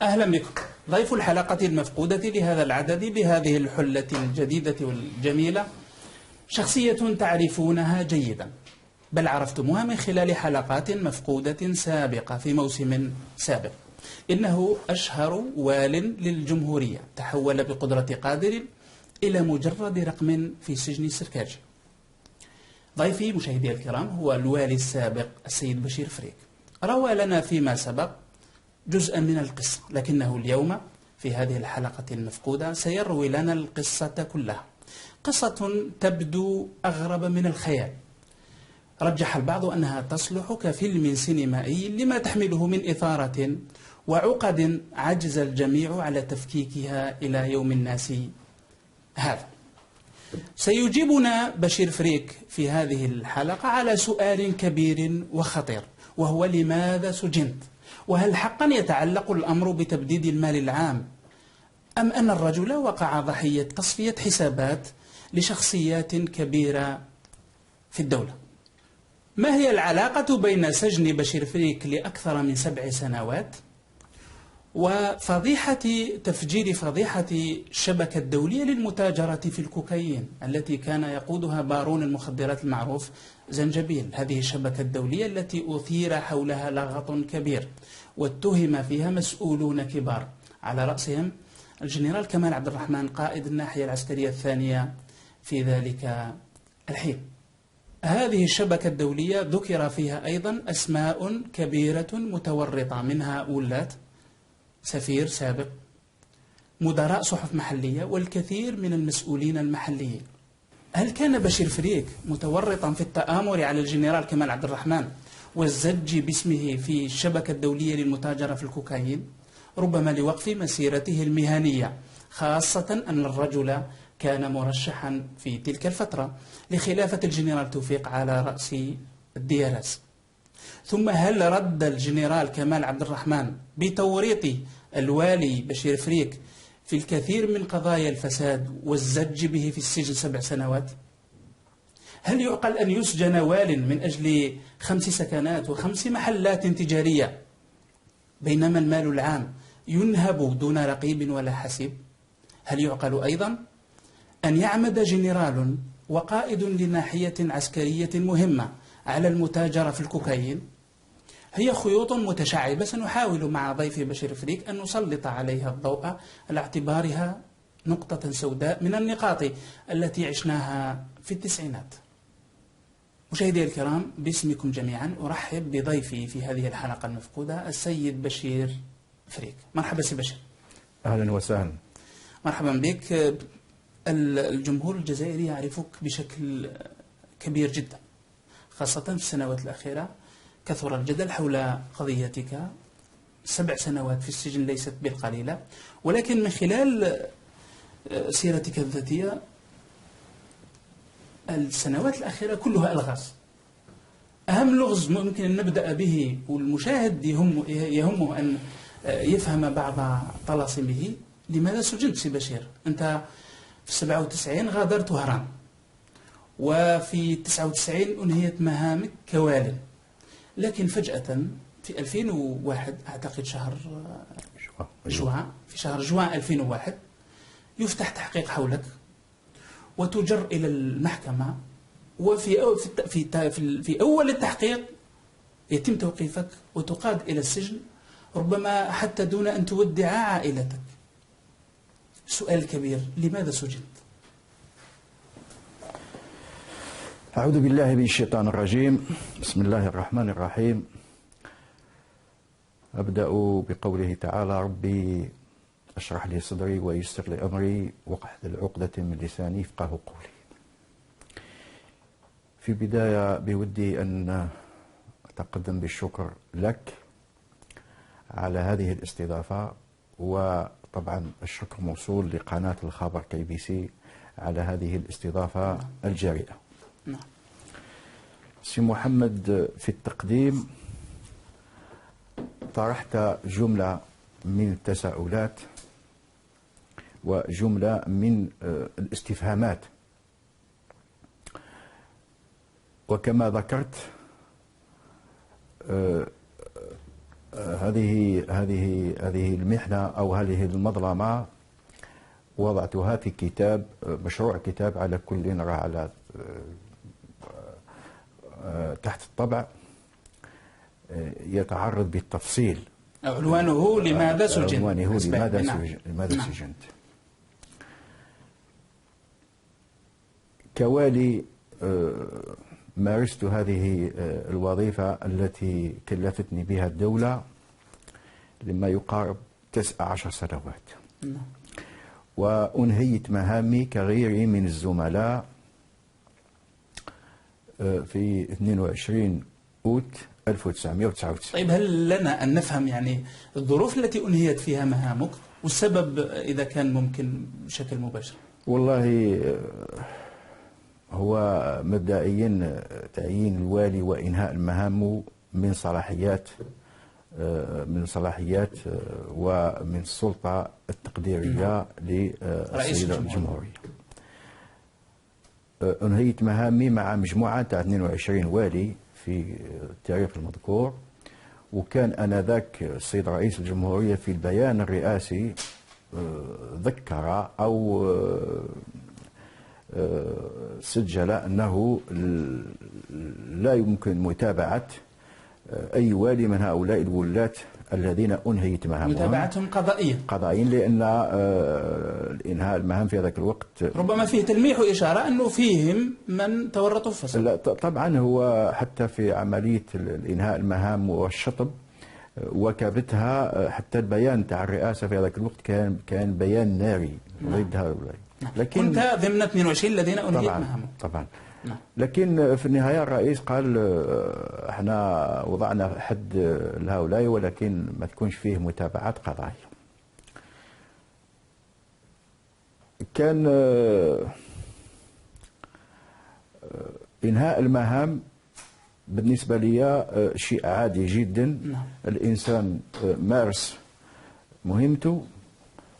أهلا بكم. ضيف الحلقة المفقودة لهذا العدد بهذه الحلة الجديدة والجميلة شخصية تعرفونها جيدا، بل عرفتموها من خلال حلقات مفقودة سابقة في موسم سابق. إنه أشهر وال للجمهورية، تحول بقدرة قادر إلى مجرد رقم في سجن السركاجي. ضيفي مشاهدي الكرام هو الوالي السابق السيد بشير فريك. روى لنا فيما سبق جزءا من القصة، لكنه اليوم في هذه الحلقة المفقودة سيروي لنا القصة كلها. قصة تبدو أغرب من الخيال، رجح البعض أنها تصلح كفيلم سينمائي لما تحمله من إثارة وعقد عجز الجميع على تفكيكها إلى يوم الناس هذا. سيجيبنا بشير فريك في هذه الحلقة على سؤال كبير وخطير، وهو لماذا سجنت؟ وهل حقا يتعلق الأمر بتبديد المال العام، أم أن الرجل وقع ضحية تصفية حسابات لشخصيات كبيرة في الدولة؟ ما هي العلاقة بين سجن بشير فريك لأكثر من 7 سنوات وفضيحة تفجير فضيحة الشبكة الدولية للمتاجرة في الكوكايين التي كان يقودها بارون المخدرات المعروف زنجبيل؟ هذه الشبكة الدولية التي أثير حولها لغط كبير واتهم فيها مسؤولون كبار، على رأسهم الجنرال كمال عبد الرحمن قائد الناحية العسكرية الثانية في ذلك الحين. هذه الشبكة الدولية ذكر فيها أيضا أسماء كبيرة متورطة، منها ولاة سفير سابق، مدراء صحف محلية، والكثير من المسؤولين المحليين. هل كان بشير فريك متورطا في التآمر على الجنرال كمال عبد الرحمن والزج باسمه في الشبكة الدولية للمتاجرة في الكوكايين؟ ربما لوقف مسيرته المهنية، خاصة أن الرجل كان مرشحا في تلك الفترة لخلافة الجنرال توفيق على رأس الديارس. ثم هل رد الجنرال كمال عبد الرحمن بتوريط الوالي بشير فريك في الكثير من قضايا الفساد والزج به في السجن 7 سنوات؟ هل يعقل أن يسجن وال من أجل 5 سكنات و5 محلات تجارية بينما المال العام ينهب دون رقيب ولا حسيب؟ هل يعقل أيضا أن يعمد جنرال وقائد لناحية عسكرية مهمة على المتاجرة في الكوكايين؟ هي خيوط متشعبة سنحاول مع ضيفي بشير فريك أن نسلط عليها الضوء على اعتبارها نقطة سوداء من النقاط التي عشناها في التسعينات. مشاهدي الكرام، باسمكم جميعا أرحب بضيفي في هذه الحلقة المفقودة السيد بشير فريك. مرحبا سي بشير. أهلا وسهلا. مرحبا بك. الجمهور الجزائري يعرفك بشكل كبير جدا، خاصة في السنوات الأخيرة كثر الجدل حول قضيتك. 7 سنوات في السجن ليست بالقليلة، ولكن من خلال سيرتك الذاتية السنوات الأخيرة كلها ألغاز. أهم لغز ممكن أن نبدأ به والمشاهد يهمه أن يفهم بعض طلاسمه. لماذا سجنت سي بشير؟ أنت في 97 غادرت وهران، وفي 99 أنهيت مهامك كوال، لكن فجأة في 2001 أعتقد شهر جوان، في شهر جوان 2001 يفتح تحقيق حولك وتجر إلى المحكمة، وفي في أول التحقيق يتم توقيفك وتقاد إلى السجن، ربما حتى دون أن تودع عائلتك. سؤال كبير، لماذا سجنت؟ أعوذ بالله من الشيطان الرجيم. بسم الله الرحمن الرحيم. أبدأ بقوله تعالى: ربي اشرح لي صدري ويسر لي أمري واحلل عقدة من لساني يفقهوا قولي. في بداية بودي أن أتقدم بالشكر لك على هذه الاستضافة، وطبعا الشكر موصول لقناة الخبر KBC على هذه الاستضافة الجريئة. سي محمد، في التقديم طرحت جملة من التساؤلات وجملة من الاستفهامات، وكما ذكرت هذه المحنة أو هذه المظلمة وضعتها في كتاب، مشروع كتاب على كل نرى على تحت الطبع، يتعرض بالتفصيل. عنوانه لماذا سجنت؟ عنوانه لماذا سجنت. كوالي مارست هذه الوظيفة التي كلفتني بها الدولة لما يقارب 19 سنوات، وأنهيت مهامي كغيري من الزملاء في 22 أوت 1999. طيب، هل لنا أن نفهم يعني الظروف التي أنهيت فيها مهامك والسبب إذا كان ممكن بشكل مباشر؟ والله هو مبدئيا تعيين الوالي وإنهاء المهام من صلاحيات ومن السلطة التقديرية لرئيس الجمهورية. أنهيت مهامي مع مجموعة تاع 22 والي في التاريخ المذكور، وكان آنذاك السيد رئيس الجمهورية في البيان الرئاسي ذكر أو سجل أنه لا يمكن متابعة أي والي من هؤلاء الولاة الذين أنهيت مهامهم، متابعتهم قضائيا، لأن إنهاء المهام في ذاك الوقت ربما فيه تلميح وإشارة أنه فيهم من تورطوا في الفساد. لا طبعا، هو حتى في عملية إنهاء المهام والشطب وكابتها، حتى البيان تاع الرئاسة في ذاك الوقت كان بيان ناري ضد هؤلاء. لكن كنت ضمن 22 الذين أنهيت مهامهم. طبعا. لكن في النهاية الرئيس قال احنا وضعنا حد لهؤلاء ولكن ما تكونش فيه متابعات قضائية. كان إنهاء المهام بالنسبة لي شيء عادي جدا. الإنسان مارس مهمته،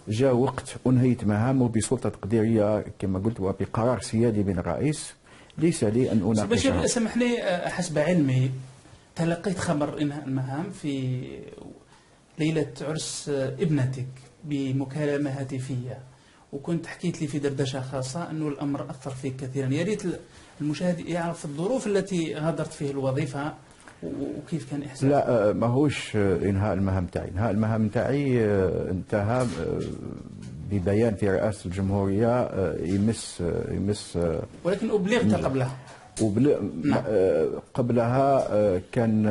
جاء وقت أنهيت مهامه بسلطة تقديرية كما قلت وبقرار سيادي من الرئيس، ليس لي أن أناقشه. بشير، سمح لي، حسب علمي تلقيت خبر إنهاء المهام في ليلة عرس ابنتك بمكالمة هاتفية، وكنت حكيت لي في دردشة خاصة أنه الأمر أثر فيك كثيرا. يا ريت المشاهد يعرف الظروف التي غادرت فيه الوظيفة وكيف كان إحساسك. لا، ماهوش إنهاء المهام تاعي. إنهاء المهام تاعي انتهى ببيان في رئاسة الجمهورية يمس ولكن أبلغت قبلها. قبلها كان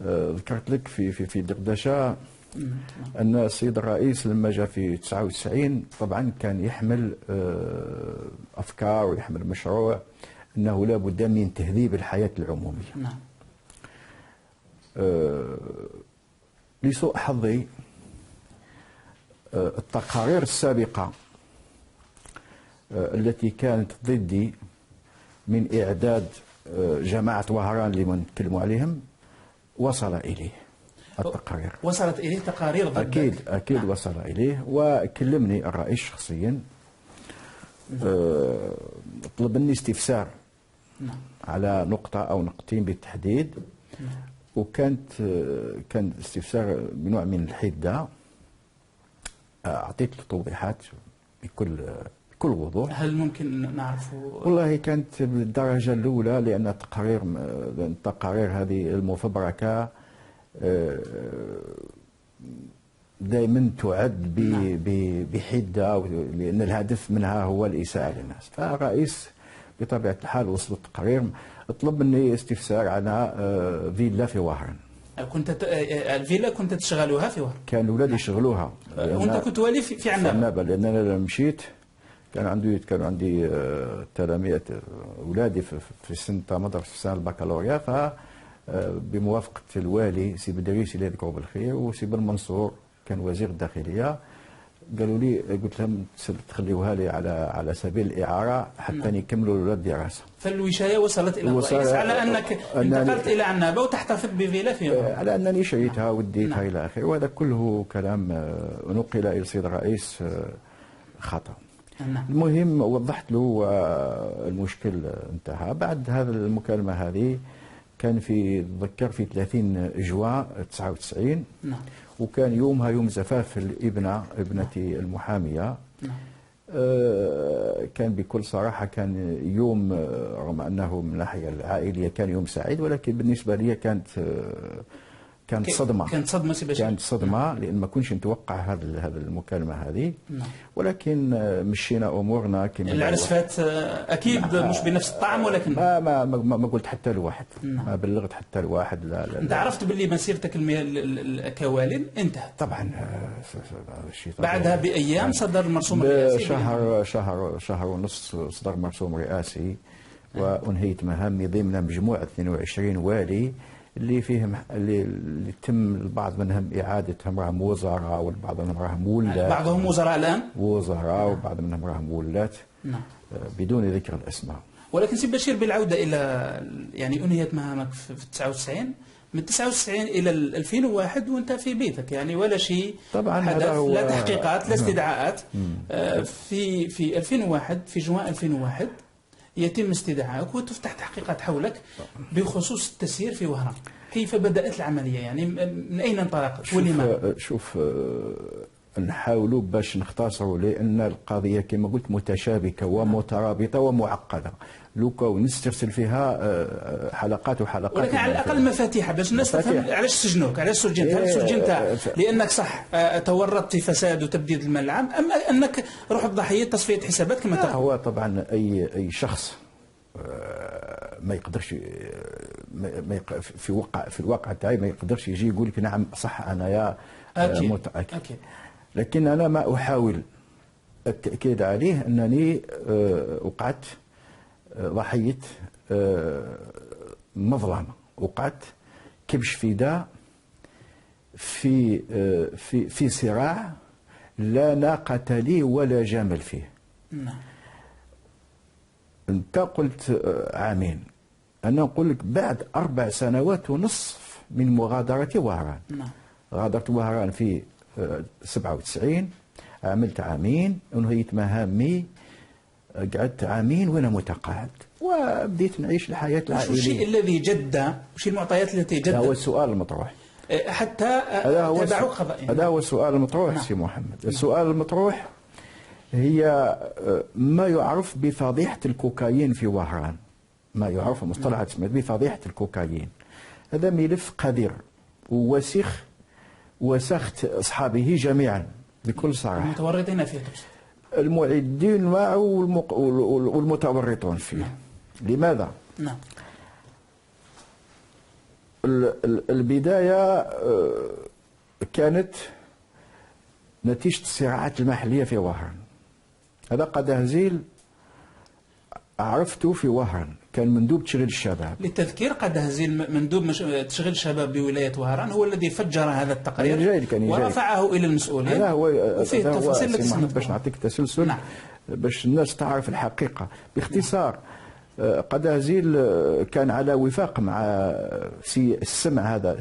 ذكرت لك في دردشة أن السيد الرئيس لما جاء في 99 طبعا كان يحمل أفكار ويحمل مشروع أنه لا بد من تهذيب الحياة العمومية. لسوء حظي التقارير السابقة التي كانت ضدي من إعداد جماعة وهران اللي نتكلموا عليهم وصل إليه التقارير. وصلت إليه تقارير ضدك؟ أكيد وصل إليه، وكلمني الرئيس شخصيا، طلب مني استفسار على نقطة أو نقطتين بالتحديد، كان استفسار بنوع من الحدة. أعطيت له توضيحات بكل وضوح. هل ممكن نعرف؟ والله كانت بالدرجة الأولى، لأن التقارير هذه المفبركة دائما تعد بحدة، لأن الهدف منها هو الإساءة للناس. فالرئيس بطبيعة الحال وصل التقرير طلب مني استفسار على فيلا في وهران. الفيلا كنت تشغلوها في وهران؟ كان الأولاد يشغلوها. وأنت كنت والي في عنابة. لأن أنا لما مشيت كانوا عندي تلاميذ أولادي في سن مدرسة في سنة البكالوريا، فبموافقة الوالي سي بدريسي اللي يذكره بالخير وسي بن منصور كان وزير الداخلية، قالوا لي، قلت لهم تخليوها لي على سبيل الإعارة حتى نكملوا الأولاد الدراسة. فالوشاية وصلت إلى الرئيس على أنك انتقلت إلى عنابة وتحتفظ بفيلا فيها، على أنني شريتها وديتها إلى آخره، وهذا كله كلام نقل إلى السيد الرئيس خطأ. المهم وضحت له المشكل انتهى. بعد هذا المكالمة هذه كان في تذكر في 30 جوان 99. نعم. وكان يومها يوم زفاف ابنتي المحامية. نعم. كان بكل صراحة كان يوم، رغم أنه من الناحية العائلية كان يوم سعيد، ولكن بالنسبة لي كانت صدمة. كانت صدمة سي بشير. كانت صدمة لأن ما كنتش نتوقع هذه المكالمة هذه. نعم. ولكن مشينا أمورنا كما العرس فات أكيد مش بنفس الطعم، ولكن ما قلت حتى لواحد. نعم. ما بلغت حتى لواحد. لا أنت عرفت باللي مسيرتك كوالد انتهت طبعا. بعدها بأيام صدر المرسوم الرئاسي. شهر ونصف صدر مرسوم رئاسي، وأنهيت مهامي ضمن مجموعة 22 والي اللي تم البعض منهم إعادتهم راهم وزراء، والبعض منهم راهم ولاة. بعضهم وزراء الآن. وزراء، وبعض منهم راهم ولاة. نعم. بدون ذكر الأسماء. ولكن سي بشير، بالعودة إلى يعني أنهيت مهامك في 99، من 99 إلى 2001 وأنت في بيتك، يعني ولا شيء طبعا حدث، لا تحقيقات لا استدعاءات. في 2001، في جوان 2001 يتم استدعائك وتفتح تحقيقات حولك بخصوص التسيير في وهران. كيف بدأت العملية؟ يعني من أين انطلقت ولماذا؟ شوف نحاولوا باش نختصروا، لأن القضية كما قلت متشابكة ومترابطة ومعقدة. لوكا نسترسل فيها حلقات وحلقات، ولكن على الأقل مفاتيح باش الناس تفهم علاش سجنوك، علاش سجنت. هل سجنت لأنك صح تورطت في فساد وتبديد المال العام، أم أنك رحت ضحية تصفية حسابات كما تقول؟ هو طبعا أي شخص ما يقدرش في الواقع تاعي ما يقدرش يجي يقول لك نعم صح أنا يا متأكد. لكن أنا ما أحاول التأكيد عليه أنني وقعت ضحية مظلمة، وقعت كبش فداء في صراع لا ناقة لي ولا جمل فيه. نعم. أنت قلت عامين، أنا نقول لك بعد 4 سنوات ونصف من مغادرة وهران. نعم. غادرت وهران في 97، عملت عامين، انهيت مهامي، قعدت عامين وانا متقاعد، وبديت نعيش الحياه العائليه. وش الشيء الذي جد؟ وش المعطيات التي جد؟ هذا هو السؤال المطروح حتى تدعوك قضائيا. هذا هو السؤال المطروح. نعم. سي محمد، السؤال المطروح هي ما يعرف بفضيحه الكوكايين في وهران، ما يعرف مصطلح بفضيحه الكوكايين. هذا ملف قذر ووسخ وسخت أصحابه جميعا بكل صراحة، المتورطين فيه، المعدين معه والمتورطون فيه. لماذا؟ نعم. البداية كانت نتيجة الصراعات المحلية في وهران. هذا قدهزيل عرفته في وهران، كان مندوب تشغيل الشباب. للتذكير، قدهزيل مندوب تشغيل الشباب بولاية وهران هو الذي فجر هذا التقرير ورفعه إلى المسؤولين. هذا هو وفيه التفاصيل التي سمحت باش نعطيك تسلسل. نعم. باش الناس تعرف الحقيقة باختصار. قدهزيل كان على وفاق مع السمع هذا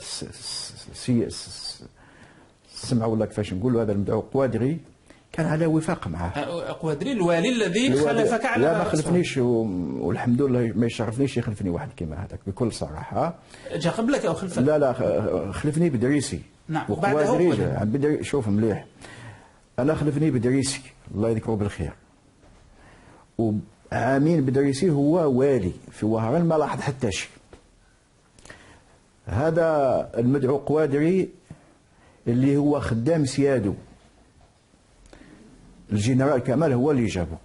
السمع ولا كيفاش نقولوا، هذا المدعو قوادري كان على وفاق معه. قوادري الوالي الذي خلفك على لا ما خلفنيش، والحمد لله ما يشرفنيش يخلفني واحد كيما هذاك بكل صراحه. جا قبلك او خلفك؟ لا خلفني بدريسي. نعم. وقوادري شوف مليح، انا خلفني بدريسي الله يذكره بالخير، وعامين بدريسي هو والي في وهران ما لاحظ حتى شيء. هذا المدعو قوادري اللي هو خدام سيادو الجنرال كمال هو اللي جابه.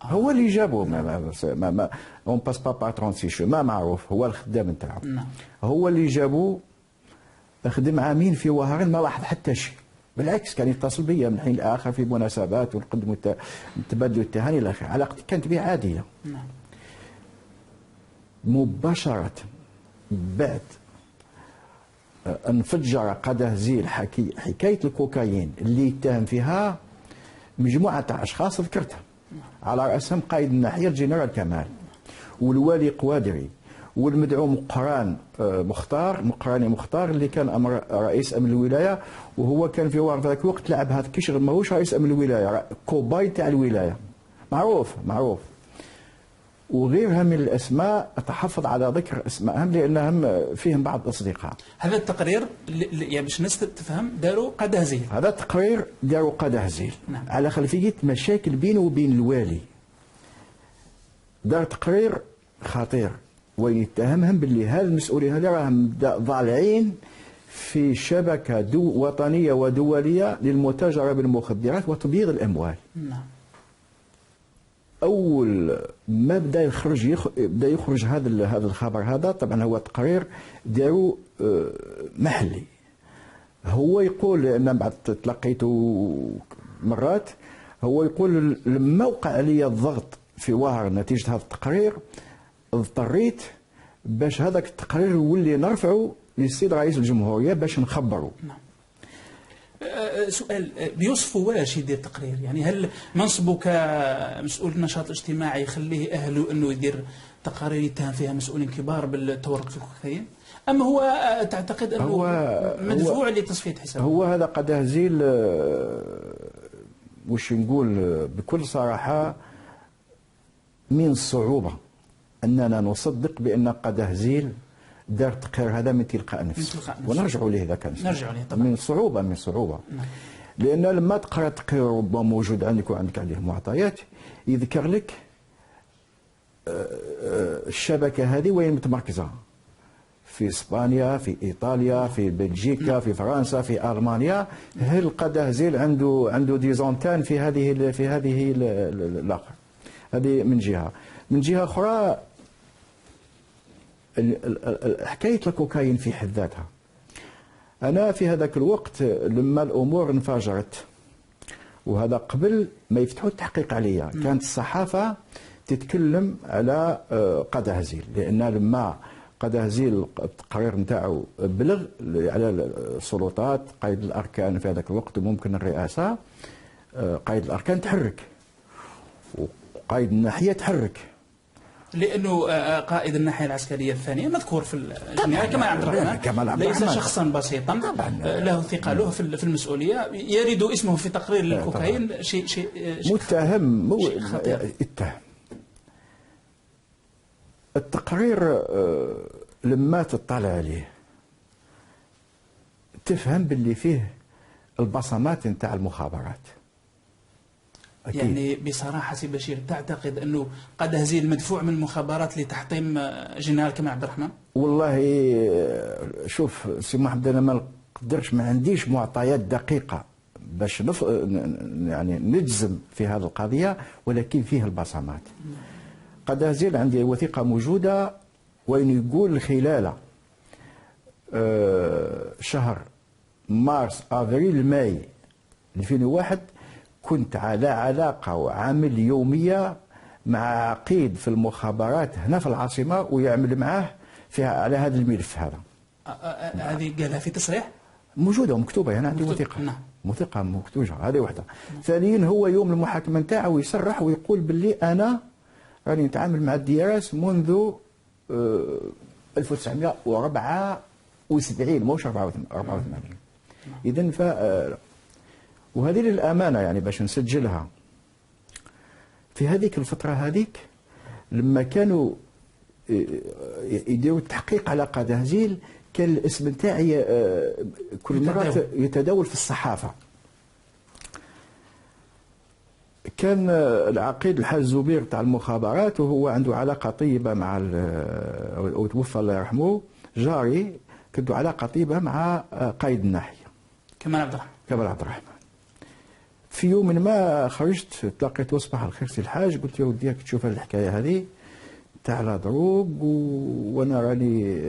هو اللي جابه. ما اون باس با بار 36 ما معروف، هو الخدام نتاعو. هو اللي جابه. خدم عامين في وهران ما لاحظ حتى شيء، بالعكس كان يتصل بيا من حين لاخر في مناسبات ونقدم تبادل التهاني الى اخره، علاقتي كانت به عاديه. مباشره بعد انفجر قدهزيل حكايه الكوكايين اللي يتهم فيها مجموعة أشخاص ذكرتها، على رأسهم قائد الناحية الجنرال كمال، والوالي قوادري، والمدعو مختار اللي كان رئيس أمن الولاية، وهو كان في ذاك الوقت لعب هذا كشغل ماهوش رئيس أمن الولاية، كوباي تاع الولاية، معروف. وغيرها من الاسماء اتحفظ على ذكر اسمائهم لانهم فيهم بعض الاصدقاء. هذا التقرير يعني باش الناس تفهم داروا قدهزيل. هذا التقرير داروا قدهزيل نعم. على خلفيه مشاكل بينه وبين الوالي. دار تقرير خطير وين يتهمهم باللي هالمسؤولين هذا راهم ضالعين في شبكه وطنيه ودوليه للمتاجره بالمخدرات وتبييض الاموال. نعم. اول ما بدا يخرج هذا الخبر هذا، طبعا هو تقرير داروا محلي. هو يقول، لان بعد تلقيته مرات، هو يقول لما وقع علي الضغط في وهر نتيجه هذا التقرير اضطريت باش هذاك التقرير يولي نرفعه للسيد رئيس الجمهوريه باش نخبره. نعم. سؤال، بيوصفوا واش يدير تقرير؟ يعني هل منصبه كمسؤول النشاط الاجتماعي يخليه أهله أنه يدير تقارير يتهم فيها مسؤولين كبار بالتورط في الكوكايين؟ أما هو تعتقد أنه مدفوع لتصفية حسابه؟ هو هذا قدهزيل وش نقول بكل صراحة، من الصعوبة أننا نصدق بأن قدهزيل دار التقرير هذا من تلقاء نفسه، ونرجع له إذا كان نرجع له طبعا. من صعوبة نعم. لأن لما تقرأ التقرير ربما موجود عندك وعندك عليه معطيات، يذكر لك الشبكة هذه وين متمركزة، في اسبانيا، في ايطاليا، في بلجيكا، في فرنسا، في المانيا. هل قدهزيل عنده ديزونتان في هذه الاخر. هذه من جهه. من جهه اخرى حكايه الكوكايين في حد ذاتها، انا في هذاك الوقت لما الامور انفجرت، وهذا قبل ما يفتحوا التحقيق عليا، كانت الصحافه تتكلم على قدهزيل، لان لما قدهزيل التقرير نتاعو بلغ على السلطات، قائد الاركان في هذاك الوقت وممكن الرئاسه، قائد الاركان تحرك وقائد الناحيه تحرك، لانه قائد الناحيه العسكريه الثانيه مذكور في الجنرال كمال عبد الرحمن، ليس شخصا بسيطا له ثقله في المسؤوليه، يرد اسمه في تقرير الكوكايين شيء متهم اتهم. التقرير لما تطلع عليه تفهم باللي فيه البصمات نتاع المخابرات. أكيد. يعني بصراحه سي بشير، تعتقد انه قدهزيل مدفوع من المخابرات لتحطيم جنرال كمال عبد الرحمن؟ والله شوف سي محمد، انا ما نقدرش، ما عنديش معطيات دقيقه باش يعني نجزم في هذه القضيه، ولكن فيه البصمات. قدهزيل عندي وثيقة موجودة وين يقول خلال شهر مارس افريل ماي 2001 كنت على علاقة وعامل يومية مع عقيد في المخابرات هنا في العاصمة ويعمل معاه على هذا الملف هذا. هذه قالها في تصريح؟ موجودة ومكتوبة، أنا عندي وثيقة. نعم. وثيقة مكتوبة، هذه واحدة. ثانيا هو يوم المحاكمة نتاعو يصرح ويقول باللي أنا راني نتعامل مع الدياراس منذ 1974 موش 84. إذن وهذه للأمانة يعني باش نسجلها، في هذيك الفترة هذيك لما كانوا يديروا التحقيق على قدهزيل كان الاسم نتاعي كل مرة يتداول في الصحافة. كان العقيد الحاج زبير تاع المخابرات وهو عنده علاقة طيبة مع أو توفى الله يرحمه، جاري كنت علاقة طيبة مع قائد الناحية كمال عبد الرحمن. في يوم ما خرجت تلاقيته صباح الخير سي الحاج، قلت له ودي تشوف الحكاية هذه تاع الضروب وانا راني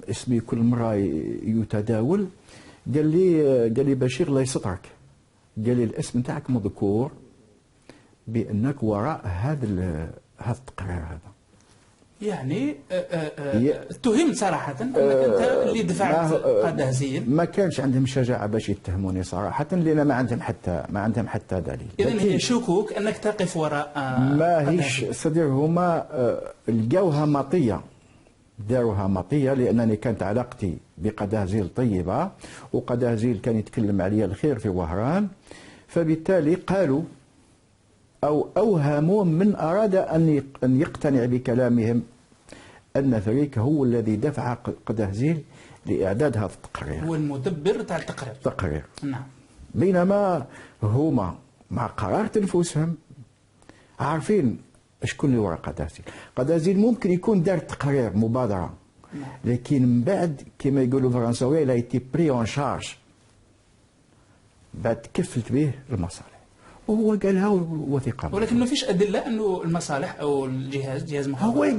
اسمي كل مرة يتداول. قال لي بشير الله يسترك، قال لي الاسم نتاعك مذكور بانك وراء هذا التقرير هذا. يعني اتهمت صراحه انك انت اللي دفعت قدهزيل. ما كانش عندهم شجاعه باش يتهموني صراحه، لان ما عندهم حتى دليل. اذا هي شكوك انك تقف وراء ما هيش صدير، هما لقاوها مطيه، داروها مطيه، لانني كانت علاقتي بقدهزيل طيبه وقدهزيل كان يتكلم عليا الخير في وهران، فبالتالي قالوا أو أوهموا من أراد أن يقتنع بكلامهم أن فريق هو الذي دفع قدهزيل لإعداد هذا التقرير، هو المدبر تاع التقرير. نعم. بينما هما مع قرار تنفسهم عارفين شكون اللي وراء قدهزيل. قدهزيل ممكن يكون دار تقرير مبادرة، لكن من بعد كما يقولوا الفرنساويين لا يتي بري اون شارج، بعد تكفلت به المصالح وهو قالها وثيقة. ولكن ما فيش أدلة أنه المصالح أو جهاز مخابرات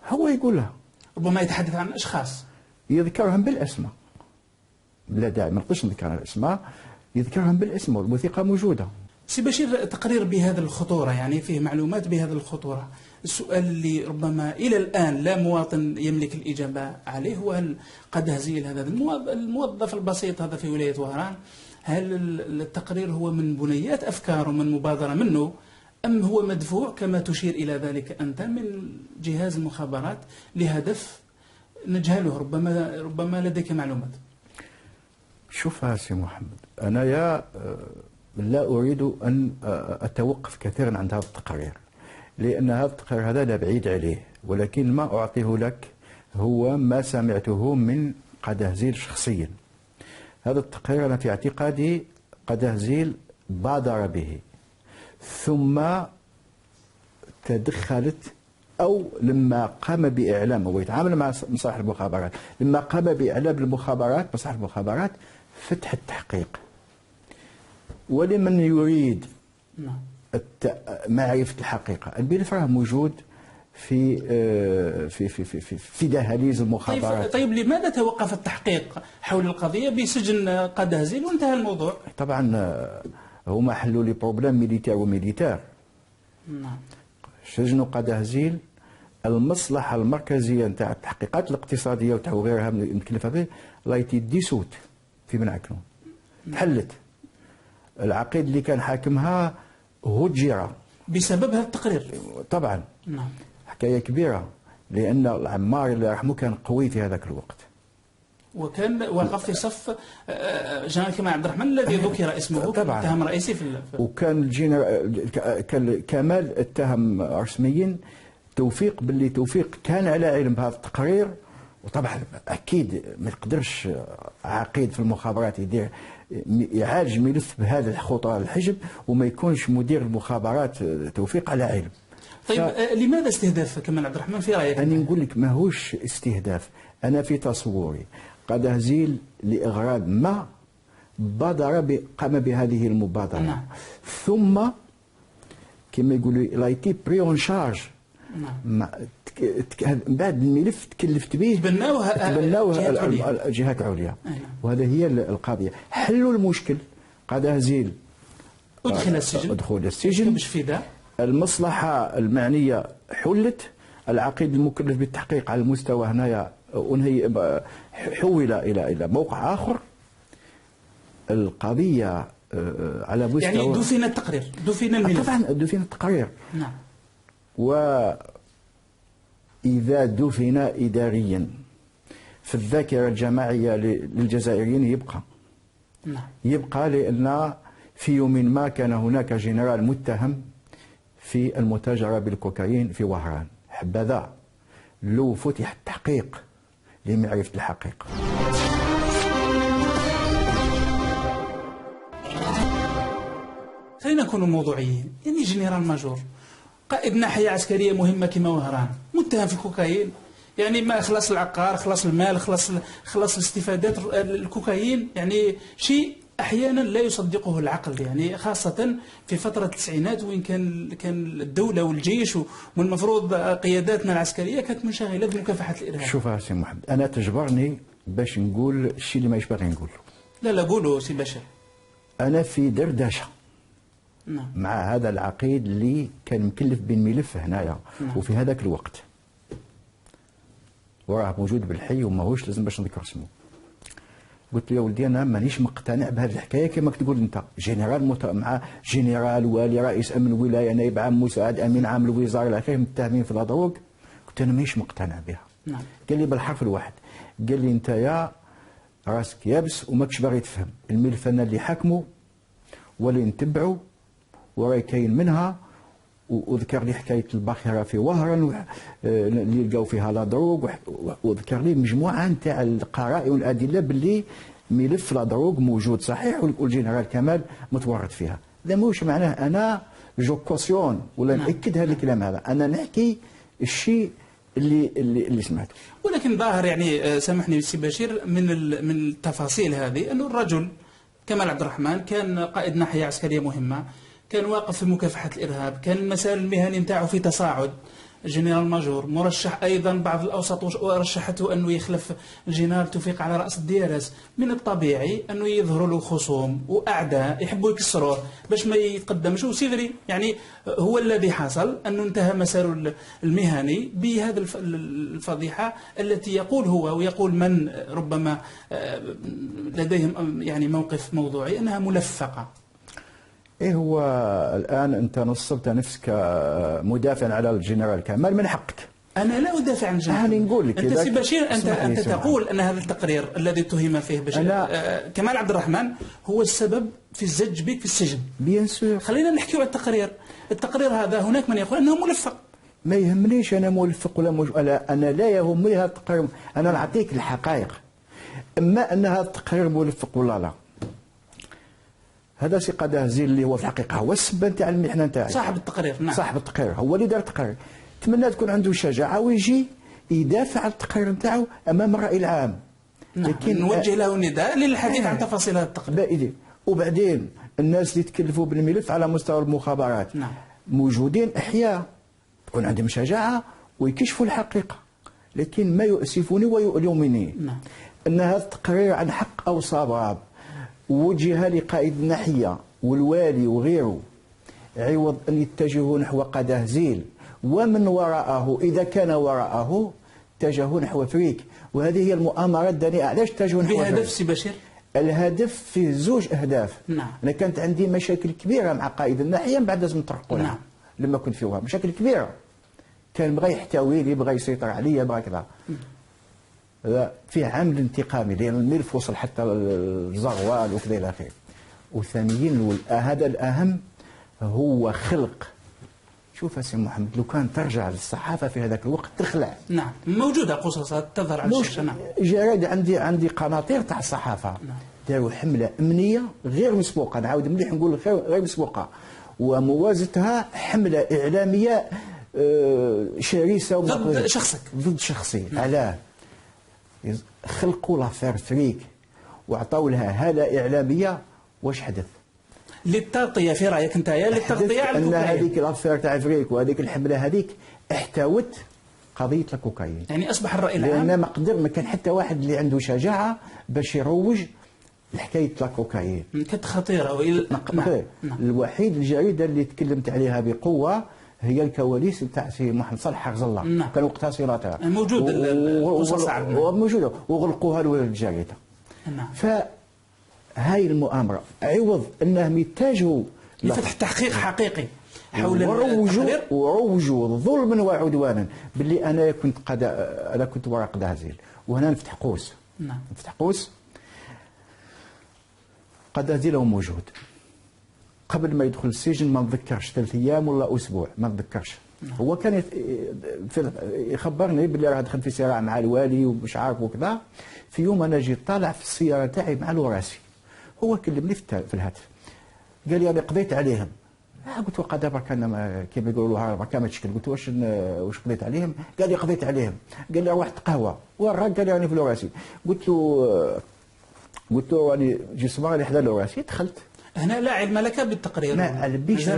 هو يقول لها ربما يتحدث عن أشخاص يذكرهم بالأسماء، بلا داعي ما نقدرش نذكر الأسماء، يذكرهم بالاسم والوثيقة موجودة. سي بشير، تقرير بهذه الخطورة يعني فيه معلومات بهذه الخطورة، السؤال اللي ربما إلى الآن لا مواطن يملك الإجابة عليه هو هل قدهزيل هذا الموظف البسيط هذا في ولاية وهران، هل التقرير هو من بنيات أفكار ومن مبادرة منه، أم هو مدفوع كما تشير إلى ذلك أنت من جهاز المخابرات لهدف نجهله؟ ربما لديك معلومات. شوف سي محمد، أنا لا أريد أن أتوقف كثيرا عند هذا التقرير، لأن هذا التقرير هذا لا بعيد عليه، ولكن ما أعطيه لك هو ما سمعته من قدهزيل شخصيا. هذا التقرير أنا في اعتقادي قدهزيل بادر به، ثم تدخلت أو لما قام بإعلام، هو يتعامل مع مصالح المخابرات، لما قام بإعلام المخابرات مصالح المخابرات فتح التحقيق. ولمن يريد معرفة الحقيقة، الملف راه موجود في في في في في, في دهاليز المخابرات. طيب لماذا توقف التحقيق حول القضية بسجن قدهزيل وانتهى الموضوع؟ طبعا هما حلوا لي بروبليم ميليتير وميليتير. نعم. سجنوا قدهزيل، المصلحة المركزية نتاع التحقيقات الاقتصادية وتاع غيرها مكلفة به لايتي ديسوت في منعكنون، تحلت. العقيد اللي كان حاكمها هجر بسبب هذا التقرير. طبعا. نعم. حكاية كبيرة، لأن العمار اللي رحمه كان قوي في هذاك الوقت، وكان وقف في صف جنرال كمال عبد الرحمن الذي ذكر اسمه كمتهم رئيسي في وكان الجنرال كمال اتهم رسميا توفيق باللي توفيق كان على علم بهذا التقرير. وطبعا اكيد ما يقدرش عقيد في المخابرات يعالج ملف بهذا الخطوره الحجم وما يكونش مدير المخابرات توفيق على علم. طيب لماذا استهداف كمال عبد الرحمن في رايك؟ انا نقول لك ماهوش استهداف، انا في تصوري قدهزيل لاغراض ما قام بهذه المبادره. نعم. ثم كما يقولوا لايتي بري اون شارج. نعم. بعد الملف تكلفت به تبناوه جهات عليا. وهذا هي القضيه. حلوا المشكل، قدهزيل ادخل السجن مش فدا، المصلحه المعنيه حلت، العقيد المكلف بالتحقيق على المستوى هنايا حول الى موقع اخر. القضيه على مستوى يعني دفن التقرير، دفن الملف. طبعا دفن التقرير. نعم. وإذا دفن إداريا في الذاكرة الجماعية للجزائريين يبقى. نعم. يبقى لأن في يوم ما كان هناك جنرال متهم في المتاجرة بالكوكايين في وهران، حبذا لو فتح التحقيق لمعرفة الحقيقة. خلينا نكونوا موضوعيين، يعني جنرال ماجور قائد ناحية عسكرية مهمة كما وهران متهم في الكوكايين، يعني ما خلص العقار، خلص المال، خلص الاستفادات الكوكايين، يعني شيء أحيانا لا يصدقه العقل، يعني خاصة في فترة التسعينات وين كان الدولة والجيش والمفروض قياداتنا العسكرية كانت منشغلة بمكافحة الإرهاب. شوف سي محمد، أنا تجبرني باش نقول الشيء اللي ما يشبغي نقوله. لا قولوا سي بشر. أنا في دردشة. نعم. مع هذا العقيد اللي كان مكلف بالملف هنايا. نعم. وفي هذاك الوقت وراه موجود بالحي وماهوش لازم باش نذكر اسمه. قلت له يا ولدي انا مانيش مقتنع بهذه الحكايه كما تقول انت، جنرال مع جنرال والي رئيس امن الولايه نائب عام مساعد امين عام الوزاره الى اخره متهمين في الضروق. قلت انا مانيش مقتنع بها. نعم. قال لي بالحرف الواحد، قال لي انت يا راسك يابس وماكش باغي تفهم، الملف انا اللي حاكمه واللي نتبعه وراي كاين منها. وذكر لي حكايه الباخره في وهران اللي لقاو فيها لا دروغ، وذكر لي مجموعه نتاع القرائن والادله باللي ملف لا دروغ موجود صحيح والجنرال كمال متورط فيها. هذا ماهوش معناه انا جو كوسيون ولا ناكد هذا الكلام هذا، انا نحكي الشيء اللي سمعته. ولكن ظاهر يعني سامحني سي بشير من التفاصيل هذه انه الرجل كمال عبد الرحمن كان قائد ناحيه عسكريه مهمه، كان واقف في مكافحه الارهاب، كان المسار المهني نتاعو في تصاعد، جنرال ماجور مرشح ايضا بعض الاوساط ورشحته انه يخلف الجنرال توفيق على راس الديارس. من الطبيعي انه يظهروا له خصوم واعداء يحبوا يكسروه باش ما يتقدمش، وسيفري يعني هو الذي حصل انه انتهى مساره المهني بهذا الفضيحه التي يقول هو ويقول من ربما لديهم يعني موقف موضوعي انها ملفقه. ايه هو الان انت نصبت نفسك مدافعا على الجنرال كمال، من حقك. انا لا ادافع عن الجنرال. انا نقول لك انت سي بشير، انت تقول ان هذا التقرير الذي اتهم فيه بشير كمال عبد الرحمن هو السبب في الزج بك في السجن. بيان سور. خلينا نحكي على التقرير هذا. هناك من يقول انه ملفق. ما يهمنيش انا ملفق ولا انا لا يهمني هذا التقرير، انا نعطيك الحقائق. اما ان هذا التقرير ملفق ولا لا، هذا سي قدهزيل اللي هو في الحقيقه هو السبه نتاع المحنه نتاعي. صاحب التقرير. نعم. صاحب التقرير هو اللي دار التقرير. نتمنى تكون عنده شجاعه ويجي يدافع عن التقرير نتاعو امام الراي العام. نعم. لكن نوجه له نداء للحديث عن تفاصيل هذا التقرير. وبعدين الناس اللي تكلفوا بالملف على مستوى المخابرات نعم. موجودين احياء تكون عندهم شجاعه ويكشفوا الحقيقه. لكن ما يؤسفني ويؤلمني نعم. ان هذا التقرير عن حق او صواب وجه لقائد الناحيه والوالي وغيره، عوض ان يتجهوا نحو قدهزيل ومن وراءه اذا كان وراءه اتجهوا نحو فريك. وهذه هي المؤامره الدنيئه. علاش اتجهوا نحو بهدف سي بشير؟ الهدف فيه زوج اهداف. نعم. انا كانت عندي مشاكل كبيره مع قائد الناحيه من بعد لازم نطرقوا لها. نعم. لما كنت فيها مشاكل كبيره، كان بغى يحتويني، بغى يسيطر عليا، بغى كذا. فيه عامل انتقامي لان الملف وصل حتى الزغوال وكذا الى اخره. وثانيا هذا الاهم هو خلق. شوف سي محمد، لو كان ترجع للصحافه في هذاك الوقت تخلع. نعم. موجوده قصصات تظهر على الشاشه. نعم. جرائد عندي قناطير تاع الصحافه. نعم. داروا حمله امنيه غير مسبوقه، نعاود مليح نقول غير مسبوقه، وموازتها حمله اعلاميه شرسه ضد شخصك. ضد شخصي. علاه؟ خلقوا لافير فريك وعطاو لها هاله اعلاميه. واش حدث؟ للتغطيه في رايك انت للتغطيه على ان الكوكايين. هذيك لافير تاع فريك وهذيك الحمله هذيك احتوت قضيه الكوكايين. يعني اصبح الراي العام لان ما كان حتى واحد اللي عنده شجاعه باش يروج لحكايه الكوكايين. كانت خطيره. نعم. الوحيد الجريده اللي تكلمت عليها بقوه هي الكواليس نتاع سي محمد صالح حفظ الله. نعم. كان وقتها صلاتها موجود القصص موجوده وغلقوها للجريده. نعم. فهاي المؤامره عوض انهم يتجهوا لفتح تحقيق حقيقي حول وروجوا ظلما وعدوانا باللي انا كنت وراء قدهزيل. وهنا نفتح قوس. نعم. نفتح قوس. قدهزيل هو موجود قبل ما يدخل السجن، ما نتذكرش 3 ايام ولا اسبوع، ما نتذكرش. هو كان يخبرني باللي راه دخل في صراع مع الوالي ومش عارف وكذا. في يوم انا جيت طالع في السياره تاعي مع الوراسي، هو كلمني في الهاتف قال لي انا قضيت عليهم. قلت له قد برك انا كيما يقولوا ها برك ما تشكل. قلت واش قضيت عليهم؟ قال لي قضيت عليهم. قال لي روح تقهوى. والراجل قال لي راني في الوراسي. قلت له راني جسماني اللي حدا الوراسي. دخلت هنا لا علم لك بالتقرير. ما علمنيش،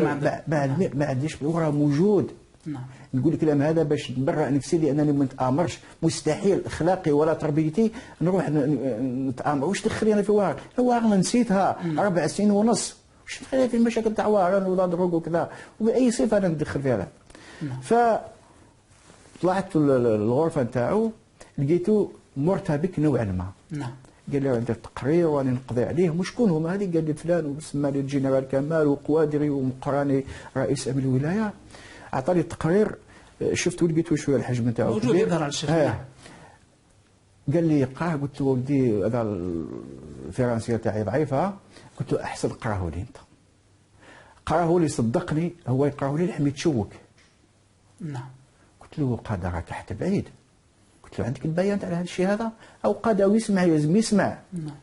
ما عنديش وراه موجود. نعم. نقول الكلام هذا باش نبرأ نفسي لانني ما نتامرش. مستحيل اخلاقي ولا تربيتي نروح نتامر. واش دخلي انا في واغ؟ واغ نسيتها 4 سنين ونص. واش ندخل في المشاكل تاع واغ ولا دروغ وكذا وباي صفه انا ندخل فيها؟ نعم. فطلعت الغرفه نتاعو لقيته مرتبك نوعا ما. نعم. قال لي عندي تقرير واني نقضي عليه. وشكون هما هذه؟ قال لي فلان وسمى لي الجنرال كمال وقوادري ومقراني رئيس امن الولايه. عطاني التقرير شفته لقيته شويه الحجم نتاعو موجود يظهر على الشاشه. قال لي قراه. قلت له ولدي هذا الفرنسيه تاعي ضعيفه. قلت له احسن قراه لي انت. قراه لي صدقني، هو يقراه لي لحم يتشوك. نعم. قلت له قاده راك حتى بعيد، قلت له عندك البيان على هذا الشيء هذا؟ او قاده ويسمع يلزم يسمع. نعم.